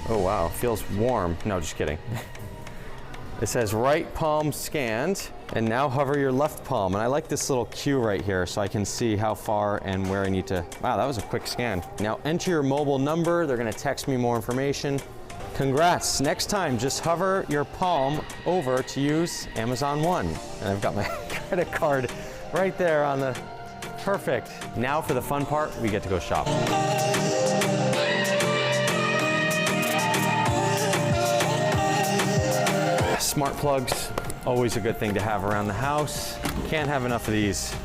Oh wow, feels warm. No, just kidding. It says right palm scanned, and now hover your left palm. And I like this little cue right here so I can see how far and where I need to. Wow, that was a quick scan. Now enter your mobile number. They're gonna text me more information. Congrats. Next time, just hover your palm over to use Amazon One. And I've got my credit card right there on the, perfect. Now for the fun part, we get to go shop. Smart plugs, always a good thing to have around the house. Can't have enough of these.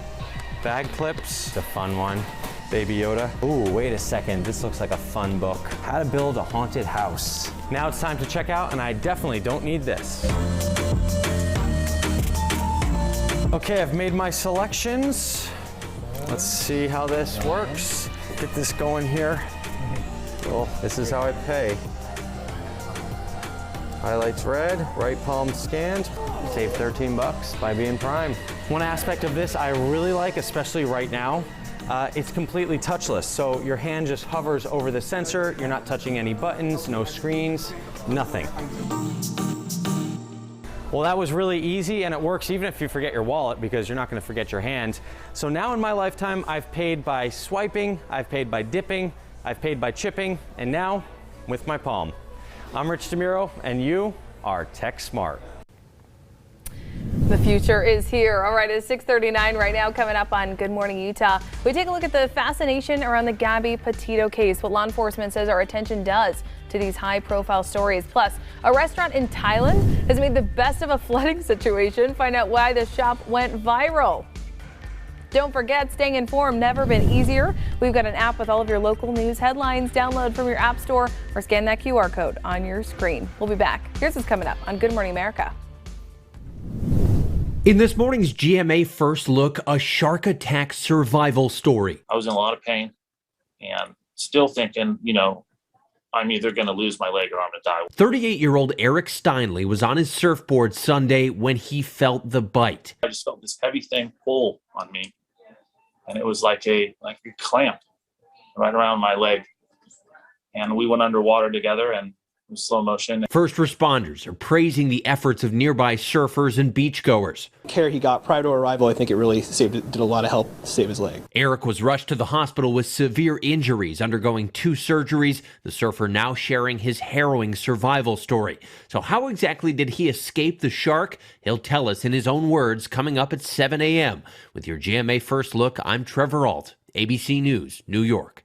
Bag clips, the fun one. Baby Yoda. Ooh, wait a second, this looks like a fun book. How to build a haunted house. Now it's time to check out, and I definitely don't need this. Okay, I've made my selections. Let's see how this works. Get this going here. Well, this is how I pay. Highlights red, right palm scanned. Save 13 bucks by being Prime. One aspect of this I really like, especially right now, it's completely touchless. So your hand just hovers over the sensor. You're not touching any buttons, no screens, nothing. Well, that was really easy, and it works even if you forget your wallet, because you're not going to forget your hand. So now in my lifetime, I've paid by swiping, I've paid by dipping, I've paid by chipping, and now with my palm. I'm Rich DeMuro, and you are Tech Smart. The future is here. All right, it's 6:39 right now. Coming up on Good Morning Utah, we take a look at the fascination around the Gabby Petito case, what law enforcement says our attention does to these high-profile stories. Plus, a restaurant in Thailand has made the best of a flooding situation. Find out why the shop went viral. Don't forget, staying informed never been easier. We've got an app with all of your local news headlines. Download from your app store or scan that QR code on your screen. We'll be back. Here's what's coming up on Good Morning America. In this morning's GMA First Look, a shark attack survival story. I was in a lot of pain and still thinking, I'm either going to lose my leg or I'm going to die. 38-year-old Eric Steinle was on his surfboard Sunday when he felt the bite. I just felt this heavy thing pull on me, and it was like a clamp right around my leg. And we went underwater together and it was slow motion. First responders are praising the efforts of nearby surfers and beachgoers. Care he got prior to arrival, I think it really did a lot of help to save his leg. Eric was rushed to the hospital with severe injuries, undergoing 2 surgeries. The surfer now sharing his harrowing survival story. So how exactly did he escape the shark? He'll tell us in his own words coming up at 7 a.m. With your GMA First Look, I'm Trevor Ault, ABC News, New York.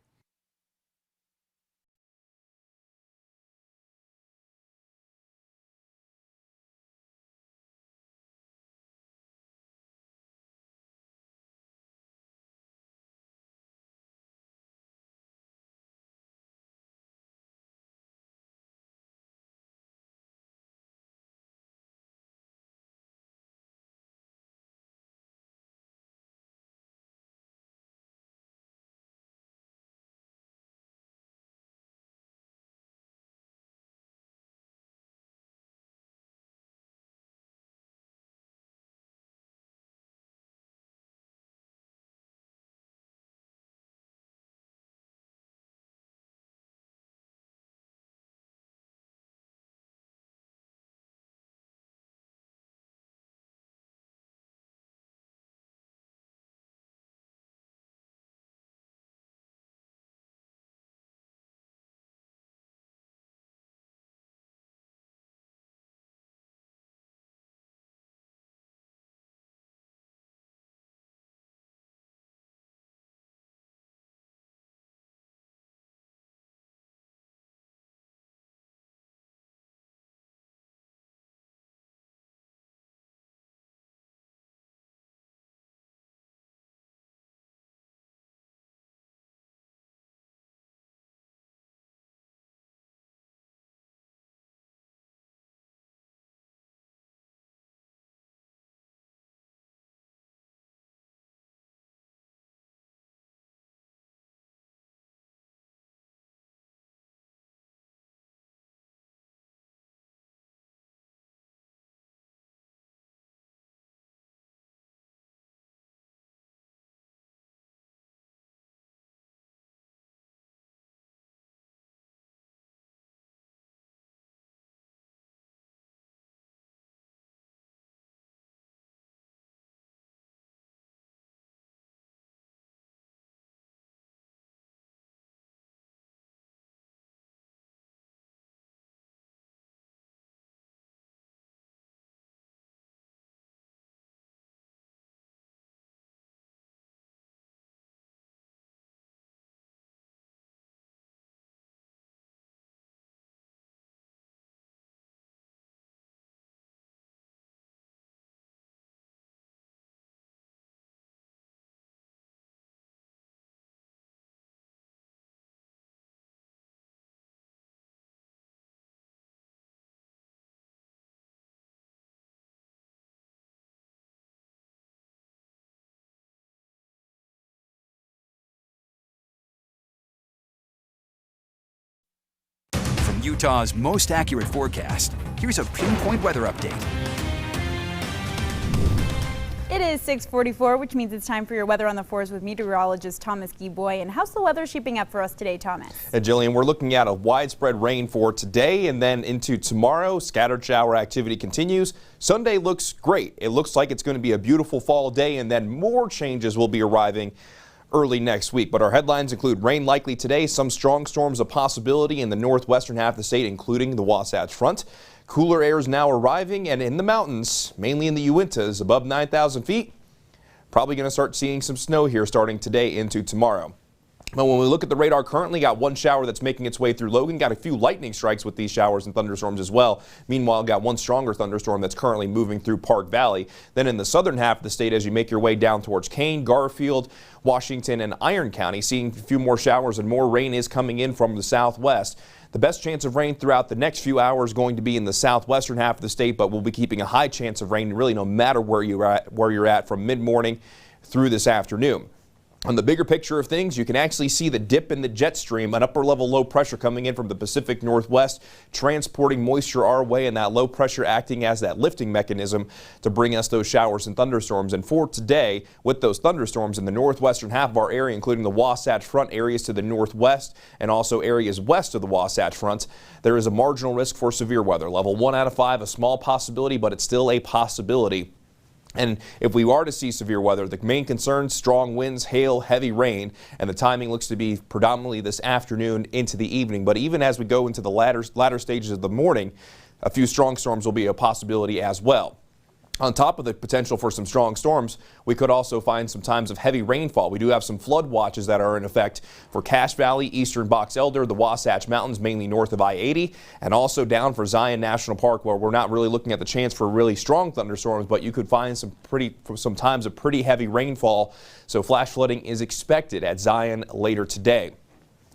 From Utah's most accurate forecast, here's a pinpoint weather update. It is 6:44, which means it's time for your weather on the 4s with meteorologist Thomas Gieboy. And how's the weather shaping up for us today, Thomas? And Jillian, we're looking at a widespread rain for today and then into tomorrow. Scattered shower activity continues. Sunday looks great. It looks like it's going to be a beautiful fall day, and then more changes will be arriving early next week. But our headlines include rain likely today, some strong storms a possibility in the northwestern half of the state, including the Wasatch Front. Cooler air is now arriving, and in the mountains, mainly in the Uintas, above 9,000 feet, probably going to start seeing some snow here starting today into tomorrow. But when we look at the radar, currently got one shower that's making its way through Logan. Got a few lightning strikes with these showers and thunderstorms as well. Meanwhile, got one stronger thunderstorm that's currently moving through Park Valley. Then in the southern half of the state, as you make your way down towards Kane, Garfield, Washington, and Iron County, seeing a few more showers and more rain is coming in from the southwest. The best chance of rain throughout the next few hours going to be in the southwestern half of the state, but we'll be keeping a high chance of rain really no matter where you're at from mid-morning through this afternoon. On the bigger picture of things, you can actually see the dip in the jet stream, an upper level low pressure coming in from the Pacific Northwest, transporting moisture our way, and that low pressure acting as that lifting mechanism to bring us those showers and thunderstorms. And for today, with those thunderstorms in the northwestern half of our area, including the Wasatch Front areas to the northwest and also areas west of the Wasatch Front, there is a marginal risk for severe weather. Level 1 out of 5, a small possibility, but it's still a possibility. And if we are to see severe weather, the main concerns, strong winds, hail, heavy rain, and the timing looks to be predominantly this afternoon into the evening. But even as we go into the latter stages of the morning, a few strong storms will be a possibility as well. On top of the potential for some strong storms, we could also find some times of heavy rainfall. We do have some flood watches that are in effect for Cache Valley, eastern Box Elder, the Wasatch Mountains, mainly north of I-80, and also down for Zion National Park, where we're not really looking at the chance for really strong thunderstorms, but you could find some times of pretty heavy rainfall. So flash flooding is expected at Zion later today.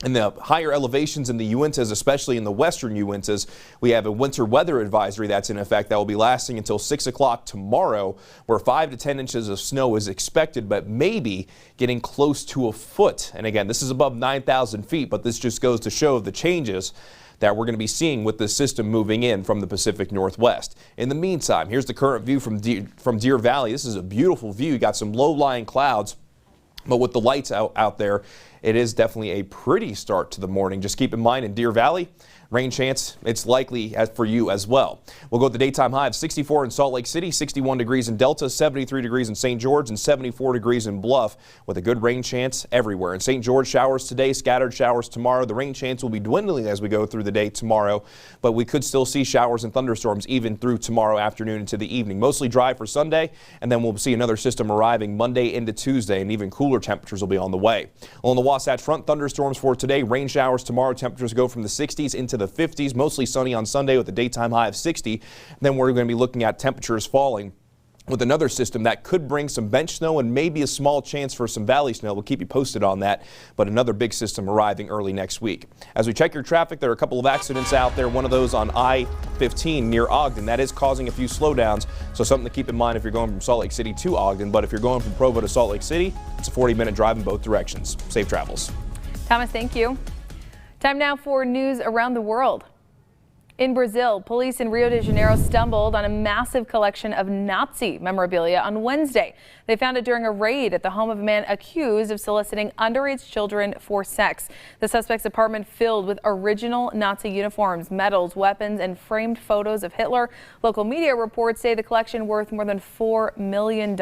In the higher elevations in the Uintas, especially in the western Uintas, we have a winter weather advisory that's in effect that will be lasting until 6 o'clock tomorrow, where 5 to 10 inches of snow is expected, but maybe getting close to a foot. And again, this is above 9,000 feet, but this just goes to show the changes that we're going to be seeing with this system moving in from the Pacific Northwest. In the meantime, here's the current view from Deer Valley. This is a beautiful view. You got some low-lying clouds, but with the lights out there, it is definitely a pretty start to the morning. Just keep in mind in Deer Valley, rain chance, it's likely for you as well. We'll go with the daytime high of 64 in Salt Lake City, 61 degrees in Delta, 73 degrees in St. George, and 74 degrees in Bluff, with a good rain chance everywhere. In St. George, showers today, scattered showers tomorrow. The rain chance will be dwindling as we go through the day tomorrow, but we could still see showers and thunderstorms even through tomorrow afternoon into the evening. Mostly dry for Sunday, and then we'll see another system arriving Monday into Tuesday, and even cooler temperatures will be on the way. On the Wasatch Front, thunderstorms for today, rain showers tomorrow. Temperatures go from the 60s into the 50s, mostly sunny on Sunday with a daytime high of 60. Then we're going to be looking at temperatures falling with another system that could bring some bench snow and maybe a small chance for some valley snow. We'll keep you posted on that, but another big system arriving early next week. As we check your traffic, there are a couple of accidents out there. One of those on I-15 near Ogden. That is causing a few slowdowns, so something to keep in mind if you're going from Salt Lake City to Ogden. But if you're going from Provo to Salt Lake City, it's a 40-minute drive in both directions. Safe travels. Thomas, thank you. Time now for news around the world. In Brazil, police in Rio de Janeiro stumbled on a massive collection of Nazi memorabilia on Wednesday. They found it during a raid at the home of a man accused of soliciting underage children for sex. The suspect's apartment filled with original Nazi uniforms, medals, weapons, and framed photos of Hitler. Local media reports say the collection worth more than $4 million.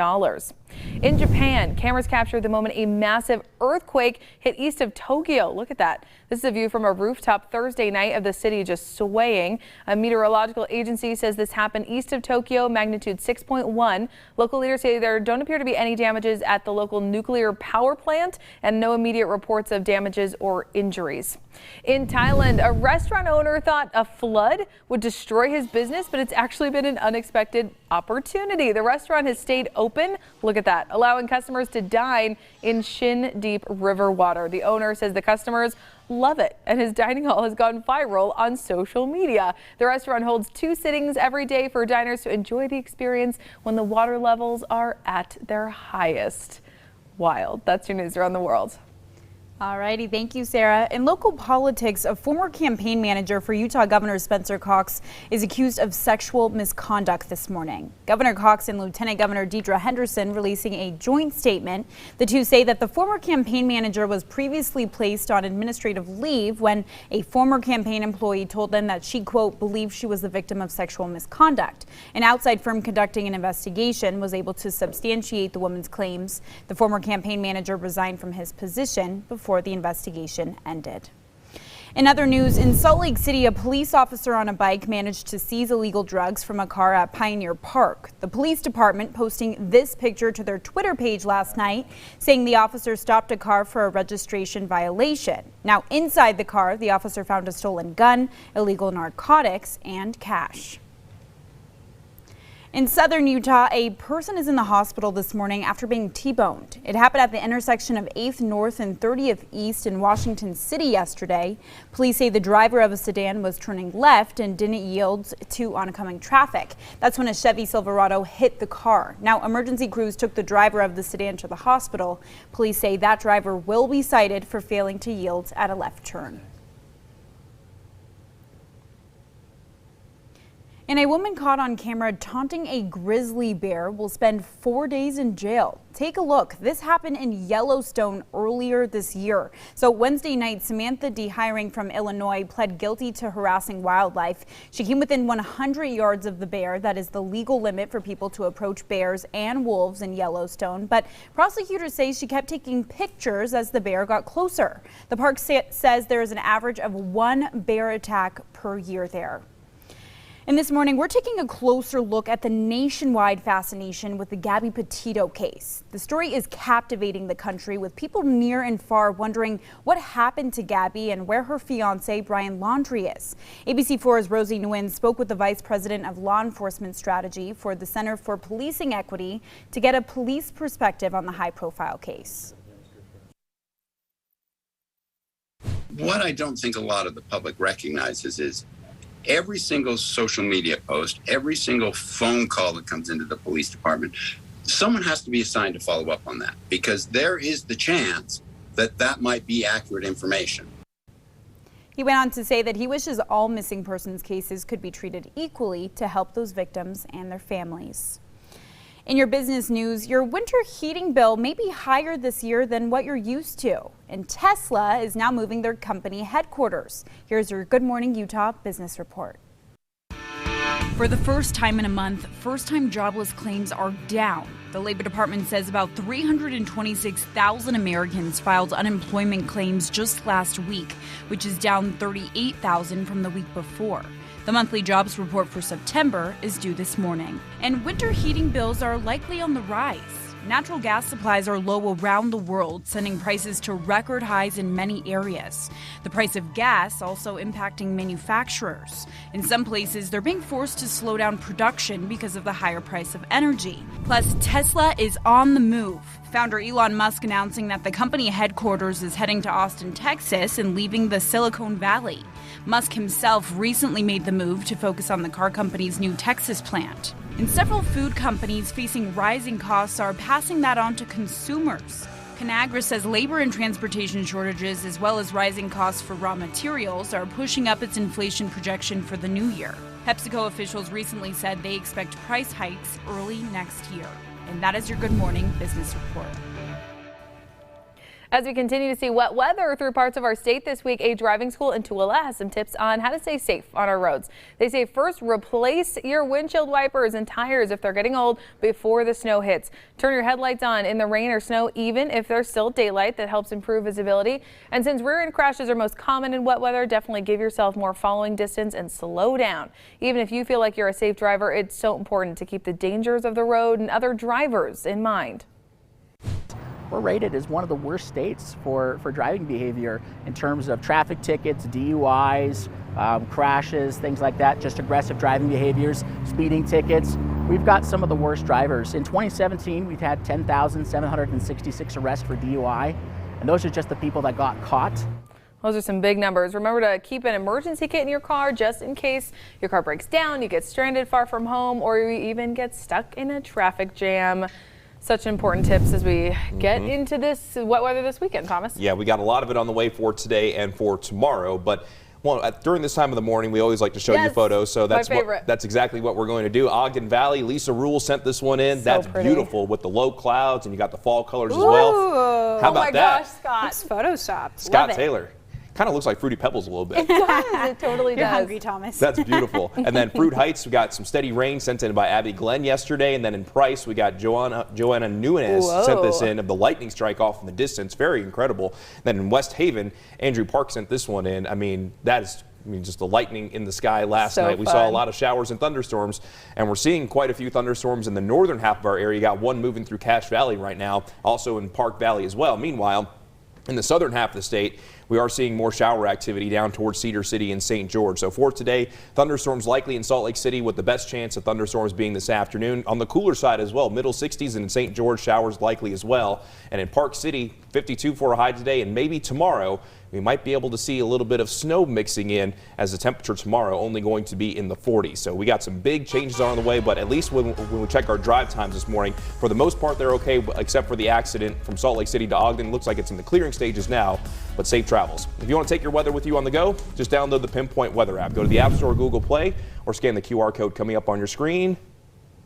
In Japan, cameras captured the moment a massive earthquake hit east of Tokyo. Look at that. This is a view from a rooftop Thursday night of the city just swaying. A meteorological agency says this happened east of Tokyo, magnitude 6.1. Local leaders say there don't appear to be any damages at the local nuclear power plant and no immediate reports of damages or injuries. In Thailand, a restaurant owner thought a flood would destroy his business, but it's actually been an unexpected opportunity. The restaurant has stayed open. Look at that, allowing customers to dine in shin-deep river water. The owner says the customers love it, and his dining hall has gone viral on social media. The restaurant holds 2 sittings every day for diners to enjoy the experience when the water levels are at their highest. Wild. That's your news around the world. Alrighty, thank you, Sarah. In local politics, a former campaign manager for Utah Governor Spencer Cox is accused of sexual misconduct this morning. Governor Cox and Lieutenant Governor Deidre Henderson releasing a joint statement. The two say that the former campaign manager was previously placed on administrative leave when a former campaign employee told them that she, quote, believed she was the victim of sexual misconduct. An outside firm conducting an investigation was able to substantiate the woman's claims. The former campaign manager resigned from his position before the investigation ended. In other news, in Salt Lake City, a police officer on a bike managed to seize illegal drugs from a car at Pioneer Park. The police department posting this picture to their Twitter page last night, saying the officer stopped a car for a registration violation. Now, inside the car, the officer found a stolen gun, illegal narcotics, and cash. In southern Utah, a person is in the hospital this morning after being T-boned. It happened at the intersection of 8th North and 30th East in Washington City yesterday. Police say the driver of a sedan was turning left and didn't yield to oncoming traffic. That's when a Chevy Silverado hit the car. Now, emergency crews took the driver of the sedan to the hospital. Police say that driver will be cited for failing to yield at a left turn. And a woman caught on camera taunting a grizzly bear will spend 4 days in jail. Take a look. This happened in Yellowstone earlier this year. So Wednesday night, Samantha DeHiring from Illinois pled guilty to harassing wildlife. She came within 100 yards of the bear. That is the legal limit for people to approach bears and wolves in Yellowstone. But prosecutors say she kept taking pictures as the bear got closer. The park says there is an average of 1 bear attack per year there. And this morning, we're taking a closer look at the nationwide fascination with the Gabby Petito case. The story is captivating the country, with people near and far wondering what happened to Gabby and where her fiancé, Brian Laundrie, is. ABC4's Rosie Nguyen spoke with the Vice President of Law Enforcement Strategy for the Center for Policing Equity to get a police perspective on the high-profile case. What I don't think a lot of the public recognizes is every single social media post, every single phone call that comes into the police department, someone has to be assigned to follow up on that, because there is the chance that that might be accurate information. He went on to say that he wishes all missing persons cases could be treated equally to help those victims and their families. In your business news, your winter heating bill may be higher this year than what you're used to. And Tesla is now moving their company headquarters. Here's your Good Morning Utah business report. For the first time in a month, first-time jobless claims are down. The Labor Department says about 326,000 Americans filed unemployment claims just last week, which is down 38,000 from the week before. The monthly jobs report for September is due this morning. And winter heating bills are likely on the rise. Natural gas supplies are low around the world, sending prices to record highs in many areas. The price of gas also impacting manufacturers. In some places, they're being forced to slow down production because of the higher price of energy. Plus, Tesla is on the move. Founder Elon Musk announcing that the company headquarters is heading to Austin, Texas, and leaving the Silicon Valley. Musk himself recently made the move to focus on the car company's new Texas plant. And several food companies facing rising costs are passing that on to consumers. Conagra says labor and transportation shortages, as well as rising costs for raw materials, are pushing up its inflation projection for the new year. PepsiCo officials recently said they expect price hikes early next year. And that is your Good Morning Business Report. As we continue to see wet weather through parts of our state this week, a driving school in Tooele has some tips on how to stay safe on our roads. They say first, replace your windshield wipers and tires if they're getting old before the snow hits. Turn your headlights on in the rain or snow even if there's still daylight. That helps improve visibility. And since rear end crashes are most common in wet weather, definitely give yourself more following distance and slow down. Even if you feel like you're a safe driver, it's so important to keep the dangers of the road and other drivers in mind. We're rated as one of the worst states for driving behavior in terms of traffic tickets, DUIs, crashes, things like that, just aggressive driving behaviors, speeding tickets. We've got some of the worst drivers. In 2017, we've had 10,766 arrests for DUI, and those are just the people that got caught. Those are some big numbers. Remember to keep an emergency kit in your car just in case your car breaks down, you get stranded far from home, or you even get stuck in a traffic jam. Such important tips as we get into this wet weather this weekend, Thomas. Yeah, we got a lot of it on the way for today and for tomorrow, but during this time of the morning, we always like to show you photos, so that's exactly what we're going to do. Ogden Valley, Lisa Rule sent this one in. That's beautiful with the low clouds, and you got the fall colors as well. How about that? Gosh, Scott. It's Photoshopped. Scott Taylor. Kind of looks like Fruity Pebbles a little bit. It does. It totally does. You're hungry, Thomas. That's beautiful. And then Fruit Heights, we got some steady rain sent in by Abby Glenn yesterday. And then in Price, we got Joanna Nunez sent this in of the lightning strike off in the distance. Very incredible. Then in West Haven, Andrew Park sent this one in. I mean, that is just the lightning in the sky last night. We saw a lot of showers and thunderstorms, and we're seeing quite a few thunderstorms in the northern half of our area. You got one moving through Cache Valley right now, also in Park Valley as well. Meanwhile, in the southern half of the state, we are seeing more shower activity down towards Cedar City and St. George. So for today, thunderstorms likely in Salt Lake City, with the best chance of thunderstorms being this afternoon. On the cooler side as well, middle 60s, and in St. George, showers likely as well. And in Park City, 52 for a high today, and maybe tomorrow we might be able to see a little bit of snow mixing in, as the temperature tomorrow only going to be in the 40s. So we got some big changes on the way, but at least when we check our drive times this morning, for the most part they're okay, except for the accident from Salt Lake City to Ogden. Looks like it's in the clearing stages now, but safe travels. If you want to take your weather with you on the go, just download the Pinpoint Weather app. Go to the App Store or Google Play, or scan the QR code coming up on your screen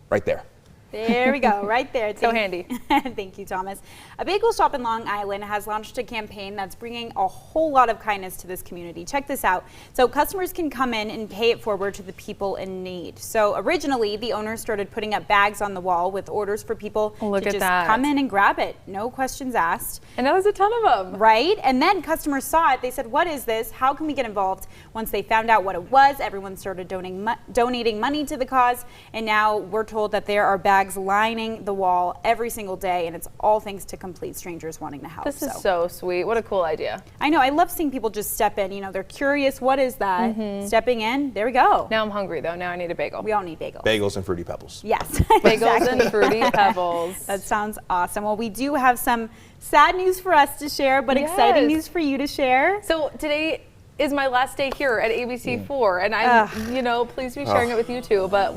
right there. There we go, right there. So handy. Thank you, Thomas. A bagel shop in Long Island has launched a campaign that's bringing a whole lot of kindness to this community. Check this out. So customers can come in and pay it forward to the people in need. So originally, the owners started putting up bags on the wall with orders for people to just come in and grab it. No questions asked. And now there's a ton of them. Right? And then customers saw it. They said, what is this? How can we get involved? Once they found out what it was, everyone started donating money to the cause. And now we're told that there are bags lining the wall every single day, and it's all thanks to complete strangers wanting to help. This is so sweet. What a cool idea. I know. I love seeing people just step in. You know, they're curious. What is that? Stepping in. There we go. Now I'm hungry, though. Now I need a bagel. We all need bagels. Bagels and Fruity Pebbles. Yes. Bagels and Fruity Pebbles. That sounds awesome. Well, we do have some sad news for us to share, but exciting news for you to share. So today is my last day here at ABC4, and I'm, you know, pleased to be sharing it with you too. But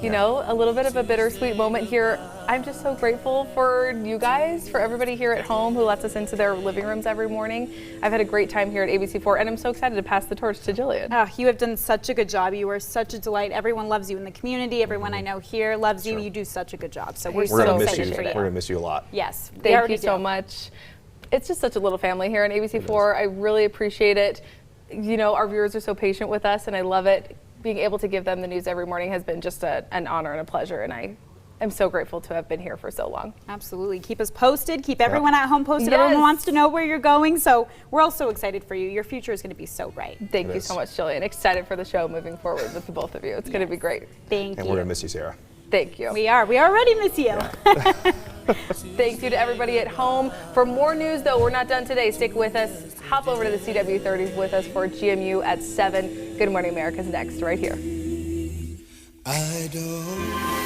you know, a little bit of a bittersweet moment here. I'm just so grateful for you guys, for everybody here at home who lets us into their living rooms every morning. I've had a great time here at ABC4, and I'm so excited to pass the torch to Jillian. Oh, you have done such a good job. You are such a delight. Everyone loves you in the community. Everyone I know here loves you. You do such a good job. So we're so excited for you. We're going to miss you a lot. Yes. Thank you so much. It's just such a little family here at ABC4. I really appreciate it. You know, our viewers are so patient with us, and I love it. Being able to give them the news every morning has been just an honor and a pleasure, and I am so grateful to have been here for so long. Absolutely. Keep us posted. Keep everyone at home posted. Everyone wants to know where you're going, so we're all so excited for you. Your future is going to be so bright. Thank you so much, Jillian. Excited for the show moving forward with the both of you. It's going to be great. Thank you. And we're going to miss you, Sarah. Thank you. We already miss you. Thank you to everybody at home. For more news, though, we're not done today. Stick with us. Hop over to the CW30 with us for GMU at 7. Good Morning America's next, right here. I don't